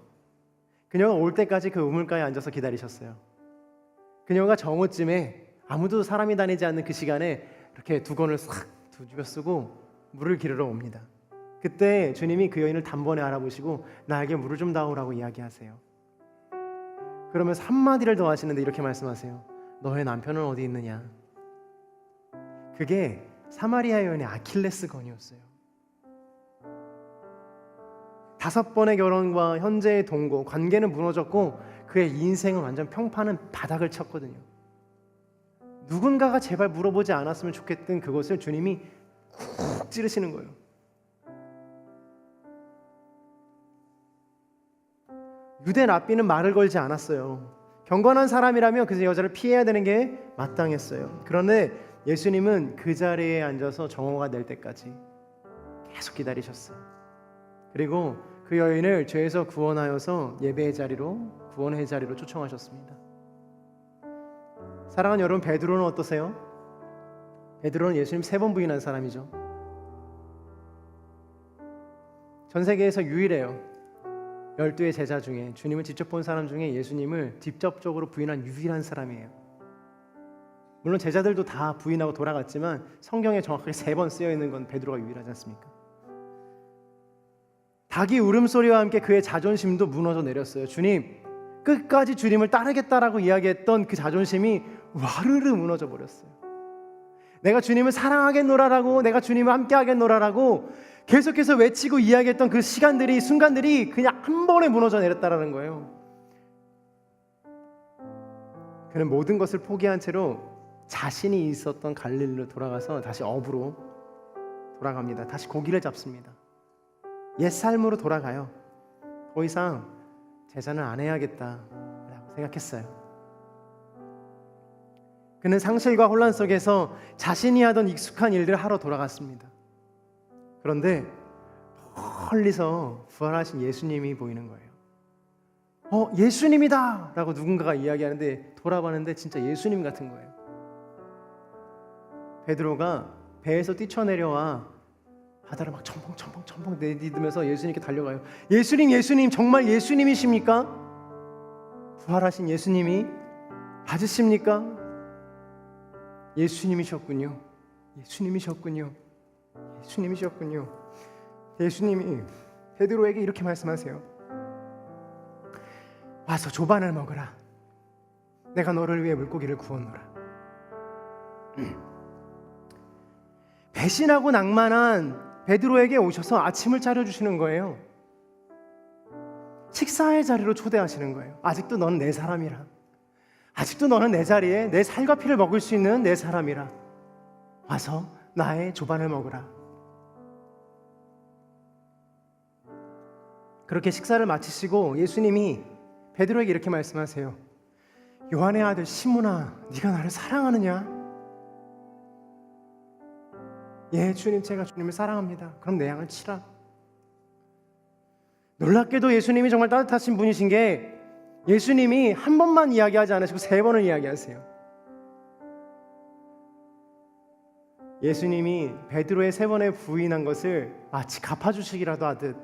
그녀가 올 때까지 그 우물가에 앉아서 기다리셨어요. 그녀가 정오쯤에 아무도 사람이 다니지 않는 그 시간에 이렇게 두건을 싹 두집어 쓰고 물을 기르러 옵니다. 그때 주님이 그 여인을 단번에 알아보시고 나에게 물을 좀 다오라고 이야기하세요. 그러면서 한마디를 더 하시는데 이렇게 말씀하세요. 너의 남편은 어디 있느냐? 그게 사마리아 여인의 아킬레스건이었어요. 5번의 결혼과 현재의 동거, 관계는 무너졌고 그의 인생은 완전 평판은 바닥을 쳤거든요. 누군가가 제발 물어보지 않았으면 좋겠던 그것을 주님이 쿡 찌르시는 거예요. 유대 랍비는 말을 걸지 않았어요. 경건한 사람이라면 그 여자를 피해야 되는 게 마땅했어요. 그런데 예수님은 그 자리에 앉아서 정오가 될 때까지 계속 기다리셨어요. 그리고 그 여인을 죄에서 구원하여서 예배의 자리로, 구원의 자리로 초청하셨습니다. 사랑하는 여러분, 베드로는 어떠세요? 베드로는 예수님 3번 부인한 사람이죠. 전 세계에서 유일해요. 12의 제자 중에, 주님을 직접 본 사람 중에 예수님을 직접적으로 부인한 유일한 사람이에요. 물론 제자들도 다 부인하고 돌아갔지만 성경에 정확하게 3번 쓰여 있는 건 베드로가 유일하지 않습니까? 닭이 울음소리와 함께 그의 자존심도 무너져 내렸어요. 주님, 끝까지 주님을 따르겠다라고 이야기했던 그 자존심이 와르르 무너져 버렸어요. 내가 주님을 사랑하겠노라라고, 내가 주님을 함께 하겠노라라고 계속해서 외치고 이야기했던 그 시간들이, 순간들이 그냥 한 번에 무너져 내렸다라는 거예요. 그는 모든 것을 포기한 채로 자신이 있었던 갈릴리로 돌아가서 다시 업으로 돌아갑니다. 다시 고기를 잡습니다. 옛 삶으로 돌아가요. 더 이상 제사는 안 해야겠다라고 생각했어요. 그는 상실과 혼란 속에서 자신이 하던 익숙한 일들을 하러 돌아갔습니다. 그런데 멀리서 부활하신 예수님이 보이는 거예요. 예수님이다! 라고 누군가가 이야기하는데 돌아봤는데 진짜 예수님 같은 거예요. 베드로가 배에서 뛰쳐내려와 바다를 막 첨벙 내디디면서 예수님께 달려가요. 예수님, 예수님, 정말 예수님이십니까? 부활하신 예수님이 맞으십니까? 예수님이셨군요. 예수님이셨군요. 예수님이셨군요. 예수님이 베드로에게 이렇게 말씀하세요. 와서 조반을 먹으라. 내가 너를 위해 물고기를 구웠노라. 배신하고 낭만한 베드로에게 오셔서 아침을 차려주시는 거예요. 식사의 자리로 초대하시는 거예요. 아직도 너는 내 사람이라. 아직도 너는 내 자리에 내 살과 피를 먹을 수 있는 내 사람이라. 와서 나의 조반을 먹으라. 그렇게 식사를 마치시고 예수님이 베드로에게 이렇게 말씀하세요. 요한의 아들 시몬아, 네가 나를 사랑하느냐? 예, 주님, 제가 주님을 사랑합니다. 그럼 내 양을 치라. 놀랍게도 예수님이 정말 따뜻하신 분이신 게 예수님이 한 번만 이야기하지 않으시고 3번을 이야기하세요. 예수님이 베드로의 3번에 부인한 것을 마치 갚아주시기라도 하듯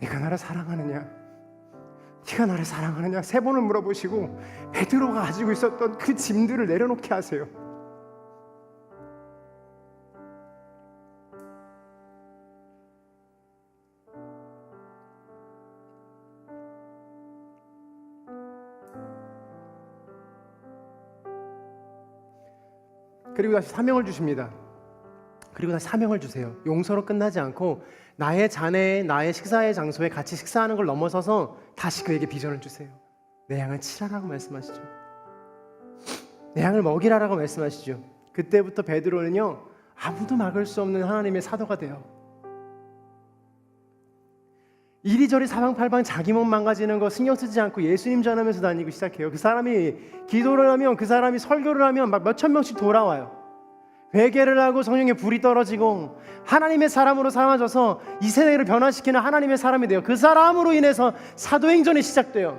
네가 나를 사랑하느냐? 네가 나를 사랑하느냐? 3번을 물어보시고 베드로가 가지고 있었던 그 짐들을 내려놓게 하세요. 그리고 다시 사명을 주십니다. 그리고 다시 사명을 주세요. 용서로 끝나지 않고 나의 자네에, 나의 식사의 장소에 같이 식사하는 걸 넘어서서 다시 그에게 비전을 주세요. 내 양을 치라라고 말씀하시죠. 내 양을 먹이라라고 말씀하시죠. 그때부터 베드로는요, 아무도 막을 수 없는 하나님의 사도가 돼요. 이리저리 사방팔방 자기 몸 망가지는 거 신경 쓰지 않고 예수님 전하면서 다니고 시작해요. 그 사람이 기도를 하면, 그 사람이 설교를 하면 막 몇천 명씩 돌아와요. 회개를 하고 성령의 불이 떨어지고 하나님의 사람으로 삼아져서 이 세대를 변화시키는 하나님의 사람이 돼요. 그 사람으로 인해서 사도행전이 시작돼요.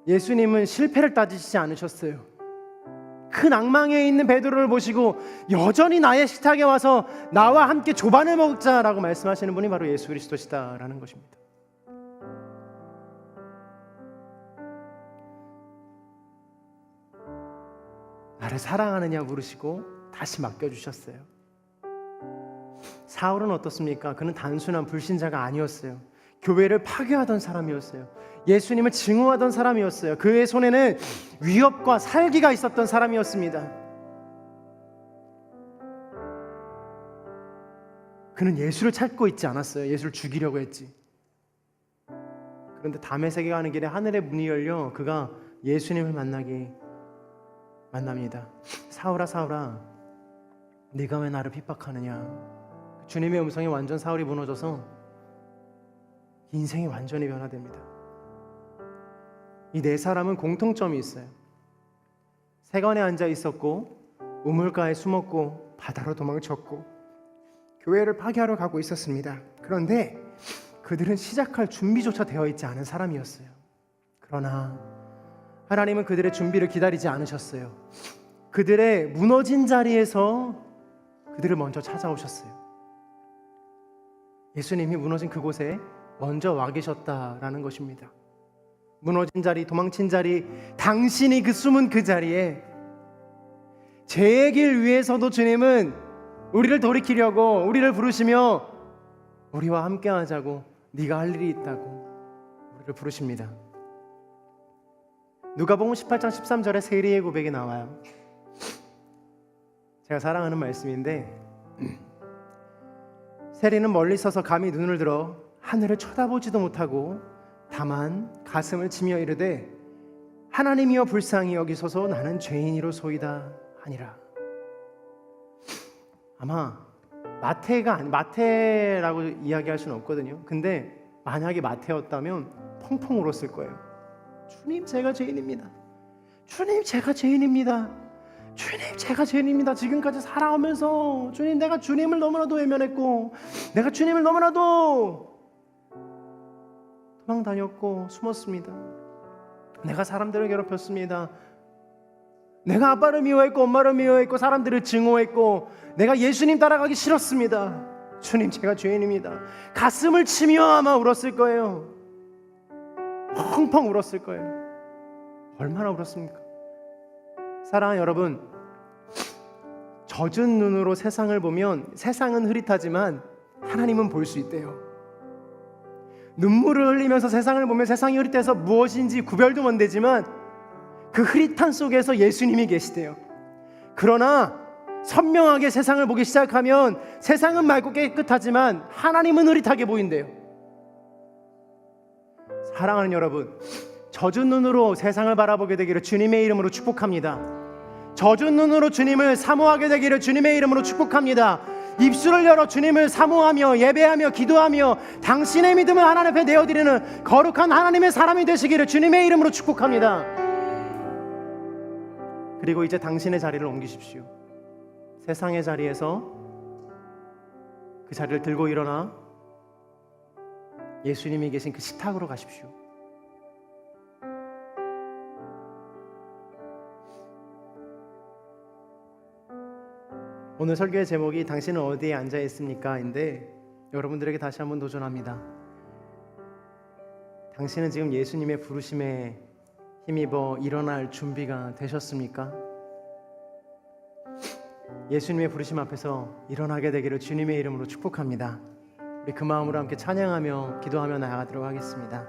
예수님은 실패를 따지시지 않으셨어요. 큰 앙망에 있는 베드로를 보시고 여전히 나의 식탁에 와서 나와 함께 조반을 먹자라고 말씀하시는 분이 바로 예수 그리스도시다라는 것입니다. 나를 사랑하느냐 물으시고 다시 맡겨주셨어요. 사울은 어떻습니까? 그는 단순한 불신자가 아니었어요. 교회를 파괴하던 사람이었어요. 예수님을 증오하던 사람이었어요. 그의 손에는 위협과 살기가 있었던 사람이었습니다. 그는 예수를 찾고 있지 않았어요. 예수를 죽이려고 했지. 그런데 다메섹에 가는 길에 하늘의 문이 열려 그가 예수님을 만납니다. 사울아, 사울아, 네가 왜 나를 핍박하느냐? 주님의 음성에 완전 사울이 무너져서 인생이 완전히 변화됩니다. 이 네 사람은 공통점이 있어요. 세관에 앉아 있었고, 우물가에 숨었고, 바다로 도망쳤고, 교회를 파괴하러 가고 있었습니다. 그런데 그들은 시작할 준비조차 되어 있지 않은 사람이었어요. 그러나 하나님은 그들의 준비를 기다리지 않으셨어요. 그들의 무너진 자리에서 그들을 먼저 찾아오셨어요. 예수님이 무너진 그곳에 먼저 와 계셨다라는 것입니다. 무너진 자리, 도망친 자리, 당신이 그 숨은 그 자리에 죄의 길 위에서도 주님은 우리를 돌이키려고 우리를 부르시며 우리와 함께 하자고, 네가 할 일이 있다고 우리를 부르십니다. 누가복음 18장 13절에 세리의 고백이 나와요. 제가 사랑하는 말씀인데, 세리는 멀리 서서 감히 눈을 들어 하늘을 쳐다보지도 못하고 다만 가슴을 치며 이르되 하나님이여 불쌍히 여기소서 나는 죄인이로소이다 하니라. 아마 마태라고 이야기할 수는 없거든요. 근데 만약에 마태였다면 펑펑 울었을 거예요. 주님, 제가 죄인입니다. 주님, 제가 죄인입니다. 주님, 제가 죄인입니다. 지금까지 살아오면서 주님, 내가 주님을 너무나도 외면했고, 내가 주님을 너무나도 도망 다녔고 숨었습니다. 내가 사람들을 괴롭혔습니다. 내가 아빠를 미워했고 엄마를 미워했고 사람들을 증오했고 내가 예수님 따라가기 싫었습니다. 주님, 제가 죄인입니다. 가슴을 치며 아마 울었을 거예요. 펑펑 울었을 거예요. 얼마나 울었습니까? 사랑하는 여러분, 젖은 눈으로 세상을 보면 세상은 흐릿하지만 하나님은 볼 수 있대요. 눈물을 흘리면서 세상을 보면 세상이 흐릿해서 무엇인지 구별도 못 되지만 그 흐릿한 속에서 예수님이 계시대요. 그러나 선명하게 세상을 보기 시작하면 세상은 맑고 깨끗하지만 하나님은 흐릿하게 보인대요. 사랑하는 여러분, 젖은 눈으로 세상을 바라보게 되기를 주님의 이름으로 축복합니다. 젖은 눈으로 주님을 사모하게 되기를 주님의 이름으로 축복합니다. 입술을 열어 주님을 사모하며 예배하며 기도하며 당신의 믿음을 하나님 앞에 내어드리는 거룩한 하나님의 사람이 되시기를 주님의 이름으로 축복합니다. 그리고 이제 당신의 자리를 옮기십시오. 세상의 자리에서 그 자리를 들고 일어나 예수님이 계신 그 식탁으로 가십시오. 오늘 설교의 제목이 당신은 어디에 앉아 있습니까? 인데 여러분들에게 다시 한번 도전합니다. 당신은 지금 예수님의 부르심에 힘입어 일어날 준비가 되셨습니까? 예수님의 부르심 앞에서 일어나게 되기를 주님의 이름으로 축복합니다. 우리 그 마음으로 함께 찬양하며 기도하며 나아가도록 하겠습니다.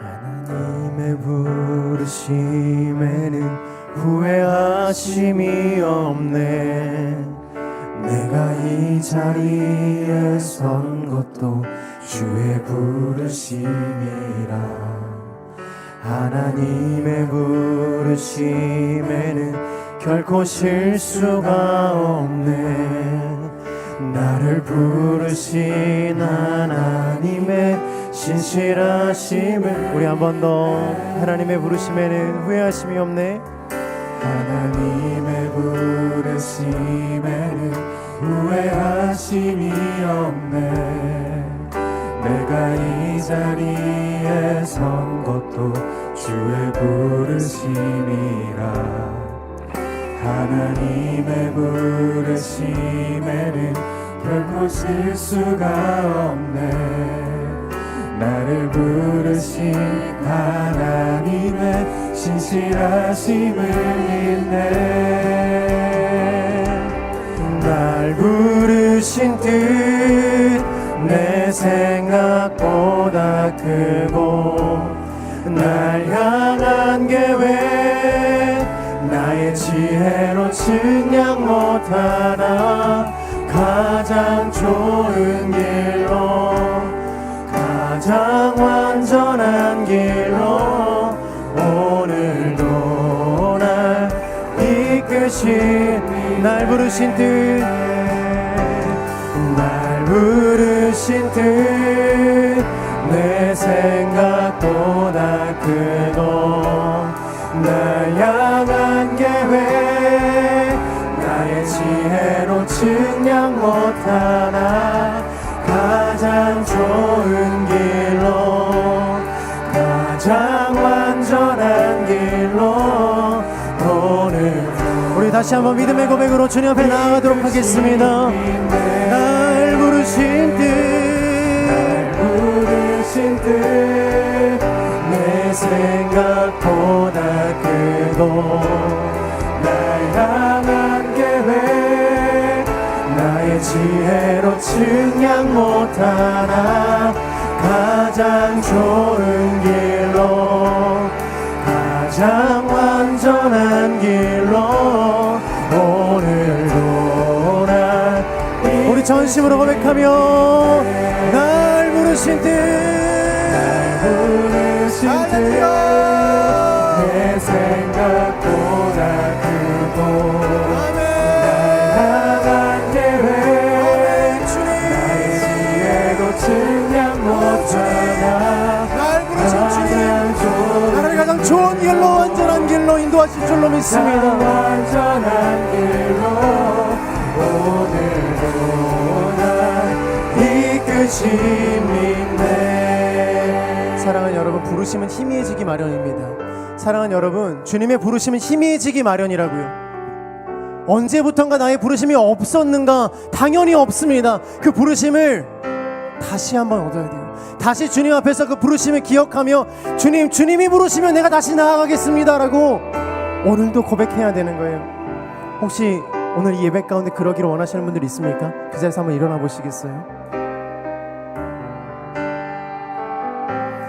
하나님의 부르심에는 후회하심이 없네. 내가 이 자리에 선 것도 주의 부르심이라. 하나님의 부르심에는 결코 실수가 없네. 나를 부르신 하나님의 신실하심을, 우리 한 번 더. 하나님의 부르심에는 후회하심이 없네. 하나님의 부르심에는 후회하심이 없네. 내가 이 자리에 선 것도 주의 부르심이라. 하나님의 부르심에는 결코 실수가 없네. 나를 부르신 하나님의 신실하심을 믿네. 날 부르신 뜻 내 생각보다 크고, 날 향한 계획 나의 지혜로 측량 못하나. 가장 좋은 길로 가장 완전한 완전한 길로 오늘도 날 이끄신 날 부르신 뜻 날 부르신 뜻 내 생각보다 크고 날 향한 계획 나의 지혜로 측량 못하나 가장 좋은 길로 가장 완전한 길로 오늘 우리 다시 한번 믿음의 고백으로 주님 앞에 나아가도록 하겠습니다. 날 부르신 뜻 내 생각보다 크고 날 향한 계획 나의 지혜로 측량 못하나 가장 좋은 길로 가장 완전한 길로 오늘도 날 우리 전심으로 고백하며 날 부르신 뜻 내 생각보다 크고 날 향한 계획 나의 지혜로 측량 못하나 날 부르신 주님 나를 가장 좋은 길로 완전한 길로 인도하실 줄로 믿습니다. 완전한 길로 오늘도 날 이끄심인데 사랑하는 여러분, 부르심은 희미해지기 마련입니다. 사랑하는 여러분, 주님의 부르심은 희미해지기 마련이라고요. 언제부턴가 나의 부르심이 없었는가? 당연히 없습니다. 그 부르심을 다시 한번 얻어야 돼요. 다시 주님 앞에서 그 부르심을 기억하며 주님이 부르시면 내가 다시 나아가겠습니다 라고 오늘도 고백해야 되는 거예요. 혹시 오늘 이 예배 가운데 그러기를 원하시는 분들 있습니까? 그 자리에서 한번 일어나 보시겠어요?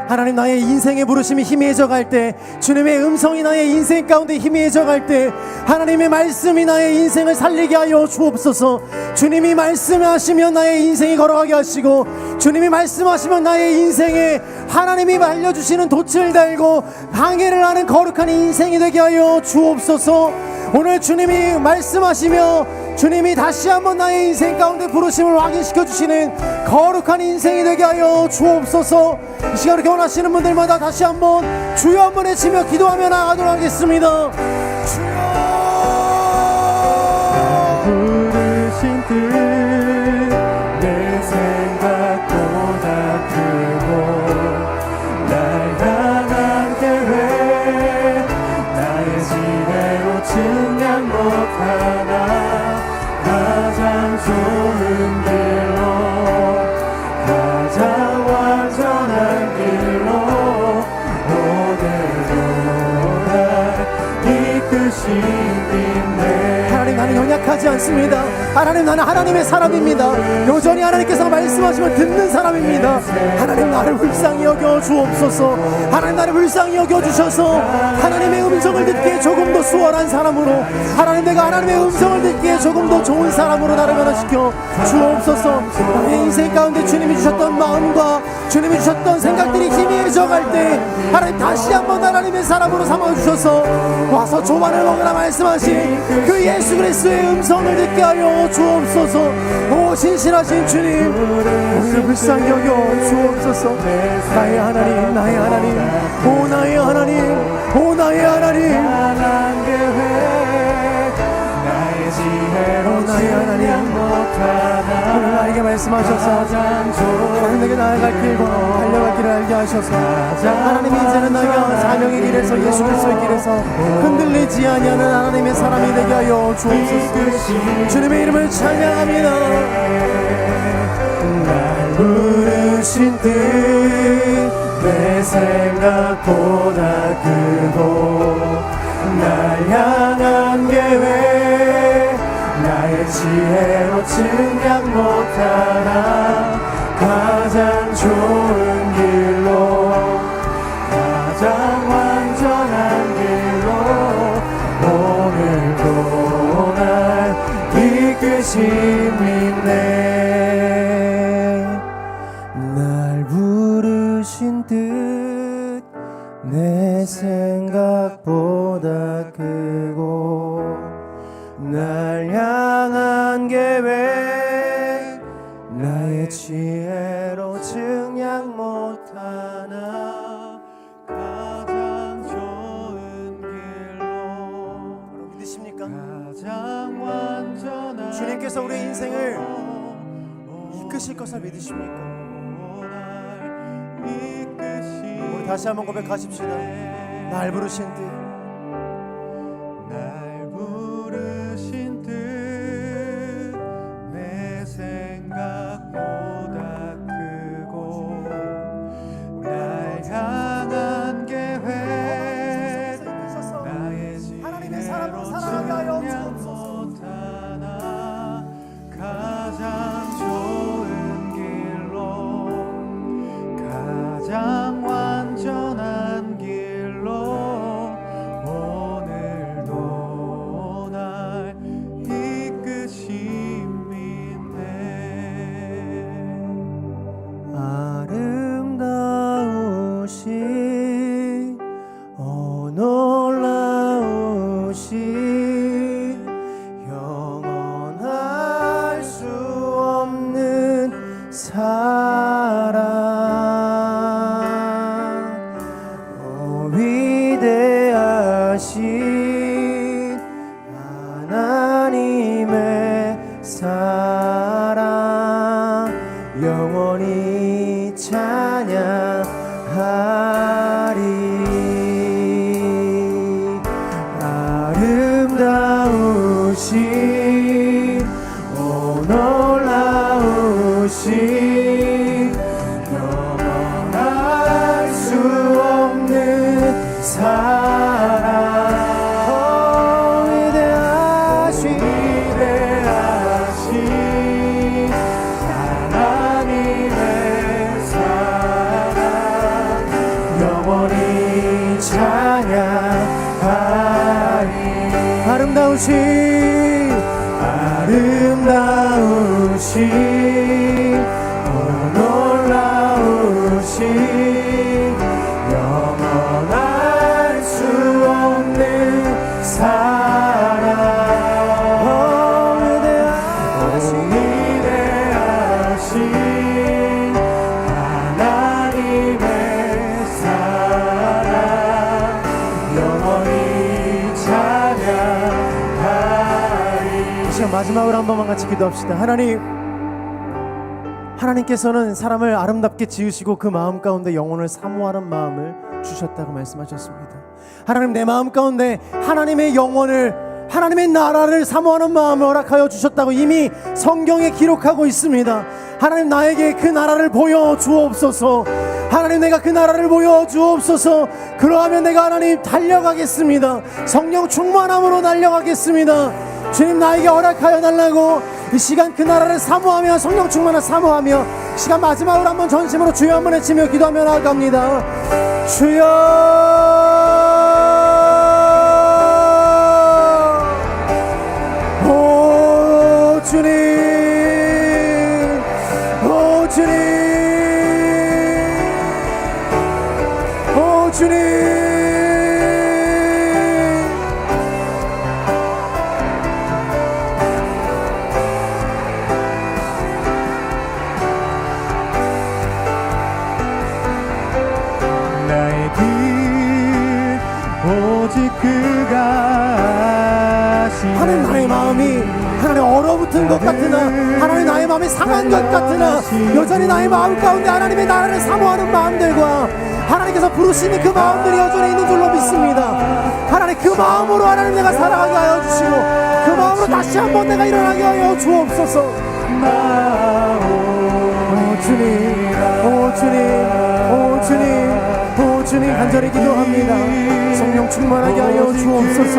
하나님, 나의 인생의 부르심이 희미해져 갈 때, 주님의 음성이 나의 인생 가운데 희미해져 갈 때, 하나님의 말씀이 나의 인생을 살리게 하여 주옵소서. 주님이 말씀하시면 나의 인생이 걸어가게 하시고, 주님이 말씀하시면 나의 인생에 하나님이 알려주시는 돛을 달고 항해를 하는 거룩한 인생이 되게 하여 주옵소서. 오늘 주님이 말씀하시며 주님이 다시 한번 나의 인생 가운데 부르심을 확인시켜 주시는 거룩한 인생이 되게 하여 주옵소서. 이 시간을 원하시는 분들마다 다시 한번 주여 한번 외치며 기도하며 나아가도록 하겠습니다. 주여 부르신 뜻 내 생각보다 크고 날 향한 계획 나의 지혜로 측량 못하나 가장 좋은 길로 가장 완전한 길로 오늘도 날 이끄시는데 하나님, 나는 연약하지 않습니다. 하나님, 나는 하나님의 사람입니다. 여전히 하나님께서 말씀하시면 듣는 사람입니다. 하나님, 나를 불쌍히 여겨 주옵소서. 하나님, 나를 불쌍히 여겨 주셔서 하나님의 음성을 듣기에 조금 더 수월한 사람으로, 하나님, 내가 하나님의 음성을 듣기에 조금 더 좋은 사람으로 나를 변화시켜 주옵소서. 나의 인생 가운데 주님이 주셨던 마음과 주님이 주셨던 생각들이 희미해져 갈 때 하나님, 다시 한번 하나님의 사람으로 삼아주셔서 와서 조반을 먹으라 말씀하신 그 예수 그리스도의 음성을 듣게 하여 주옵소서. 오 신실하신 주님, 우리를 불쌍히 여겨 주옵소서. 나의 하나님, 나의 하나님, 오 나의 하나님, 오 나의 하나님, 오 나의 하나님, 오늘 나에게 말씀하셔서 하나님, 내게 나아갈 길과 달려갈 길을 알게 하셔서 하나님, 이제는 내가 사명의 길에서 예수 그리스도의 길에서 흔들리지 아니하는 하나님의 사람이 되게 하여 주옵소서. 주님의 이름을 찬양합니다. 날 부르신 뜻 내 생각보다 크고 날 향한 계획 나의 지혜로 측량 못하나 가장 좋은 길로 가장 완전한 길로 오늘도 날 이끄심이네. 날 부르신 뜻 내 생각보다 크고 날 향한 계획 나의 지혜로 증량 못하나 가장 좋은 길로 믿으십니까? 가장 완전한 주님께서 우리의 인생을 이끄실 것을 믿으십니까? 우리 다시 한번 고백하십시다. 날 부르신 뜻, 날 부르신 뜻 내 생각보다 크고 날 향한 계획 나의 하나님의 지혜로 사랑으로 살아가게 하여 증량 못하나 가장 좋은 길로 가장 완전한 길로 오늘도 날 이끄심이네. 아름다우신 놀라우신 영원할 수 없는 사랑 위대하신 하나님의 사랑 영원히 찬양하리. 아름다우신 놀라우신 영원할 수 없는 사랑 위대하신 하나님의 사랑 영원히 찬양하리. 아름다우신 놀라우신 영원할 수 없는 사랑 위대하신 하나님의 사랑 영원히 찬양하리. 이 시간 마지막으로 한 번만 같이 기도합시다. 하나님께서는 사람을 아름답게 지으시고 그 마음 가운데 영혼을 사모하는 마음을 주셨다고 말씀하셨습니다. 하나님, 내 마음 가운데 하나님의 영혼을, 하나님의 나라를 사모하는 마음을 허락하여 주셨다고 이미 성경에 기록하고 있습니다. 하나님, 나에게 그 나라를 보여주옵소서. 하나님, 내가 그 나라를 보여주옵소서. 그러하면 내가 하나님 달려가겠습니다. 성령 충만함으로 달려가겠습니다. 주님, 나에게 허락하여 달라고 이 시간 그 나라를 사모하며 성령 충만을 사모하며 시간 마지막으로 한번 전심으로 주여 한번 외치며 기도하며 나아갑니다. 주여, 오 주님, 오 주님, 오 주님. 나의 길 오직 그가 아시네. 하나님, 나의 마음이 하나님 얼어붙은 것 같으나, 하나님 나의 마음이 상한 것 같으나 여전히 나의 마음 가운데 하나님의 나라를 사모하는 마음들과 하나님께서 부르시는 그 마음들이 여전히 있는 줄로 믿습니다. 하나님, 그 마음으로 하나님 내가 살아가게 하여 주시고 그 마음으로 다시 한번 내가 일어나게 하여 주옵소서. 오 주님, 오 주님, 오 주님, 오 주님, 간절히 기도합니다. 성령 충만하게 하여 주옵소서.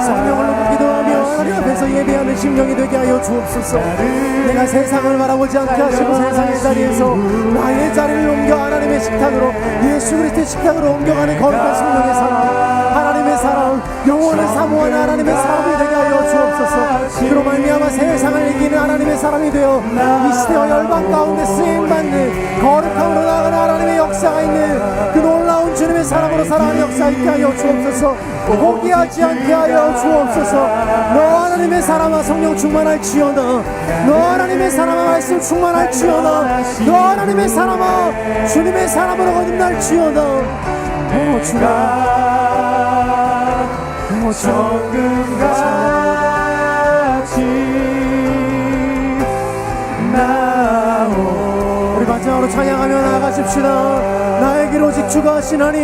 성령을 놓고 기도하며 하나님 앞에서 예배하는 심령이 되게 하여 주옵소서. 내가 세상을 바라보지 않게 하시고 세상의 자리에서 나의 자리를 옮겨 하나님의 식탁으로, 예수 그리스도의 식탁으로 옮겨가는 거룩한 성령의 사랑, 하나님의 사랑, 영원을 사모하는 하나님의 사람이 되게 하여 주옵소서. 그로 말미암아 세상을 이기는 하나님의 사람이 되어 이 시대와 열방 가운데 쓰임받는 거룩함으로 나아가는 하나님의 역사가 있는 그 놀라운 주님의 사랑으로 살아가는 역사 있게 하여 주옵소서. 포기하지 않게 하여 주옵소서. 너 하나님의 사랑과 성령 충만할지어다. 너 하나님의 사랑과 말씀 충만할지어다. 너 하나님의 사랑과 주님의 사랑으로 거듭날지어다. 오 주님, 오 정금같이 나오. 우리 마지막으로 찬양하며 나아가십시다. 나의 길 오직 주가 하시나니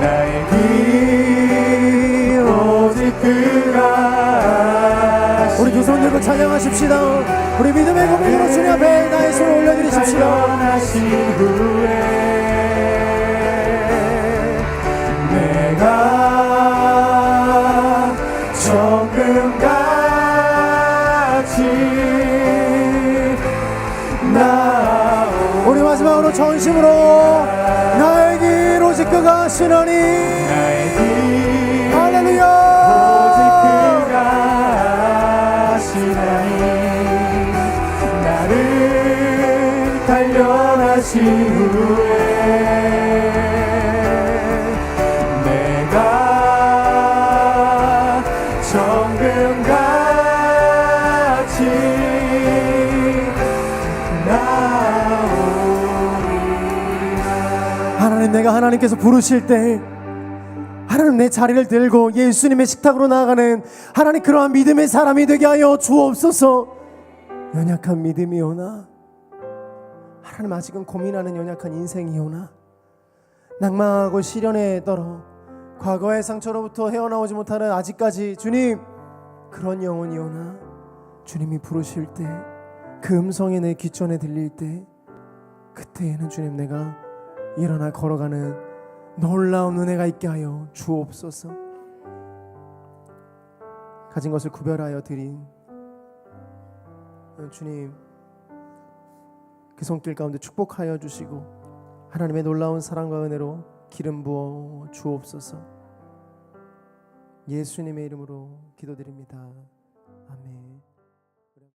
나의 길 오직 그가 우리 두 손 들고 찬양하십시다. 우리 믿음의 고백으로 주님 앞에 나의 손을 올려드리십시다. 단련하신 후에 내가 정금같이 나오. 우리 마지막으로 전심으로 나의 길 오직 그가 하시나니 나의 길 할렐루야. 오직 그가 하시나니 나를 단련하신 후에 내가 정금같이 나오리라. 하나님, 내가 하나님께서 부르실 때 하나님 내 자리를 들고 예수님의 식탁으로 나아가는 하나님 그러한 믿음의 사람이 되게 하여 주옵소서. 연약한 믿음이오나 하나님 아직은 고민하는 연약한 인생이오나 낭망하고 시련에 떨어 과거의 상처로부터 헤어나오지 못하는 아직까지 주님 그런 영혼이오나 주님이 부르실 때 그 음성이 내 귀전에 들릴 때 그때에는 주님 내가 일어나 걸어가는 놀라운 은혜가 있게 하여 주옵소서. 가진 것을 구별하여 드린 주님 그 손길 가운데 축복하여 주시고 하나님의 놀라운 사랑과 은혜로 기름 부어 주옵소서. 예수님의 이름으로 기도드립니다. 아멘.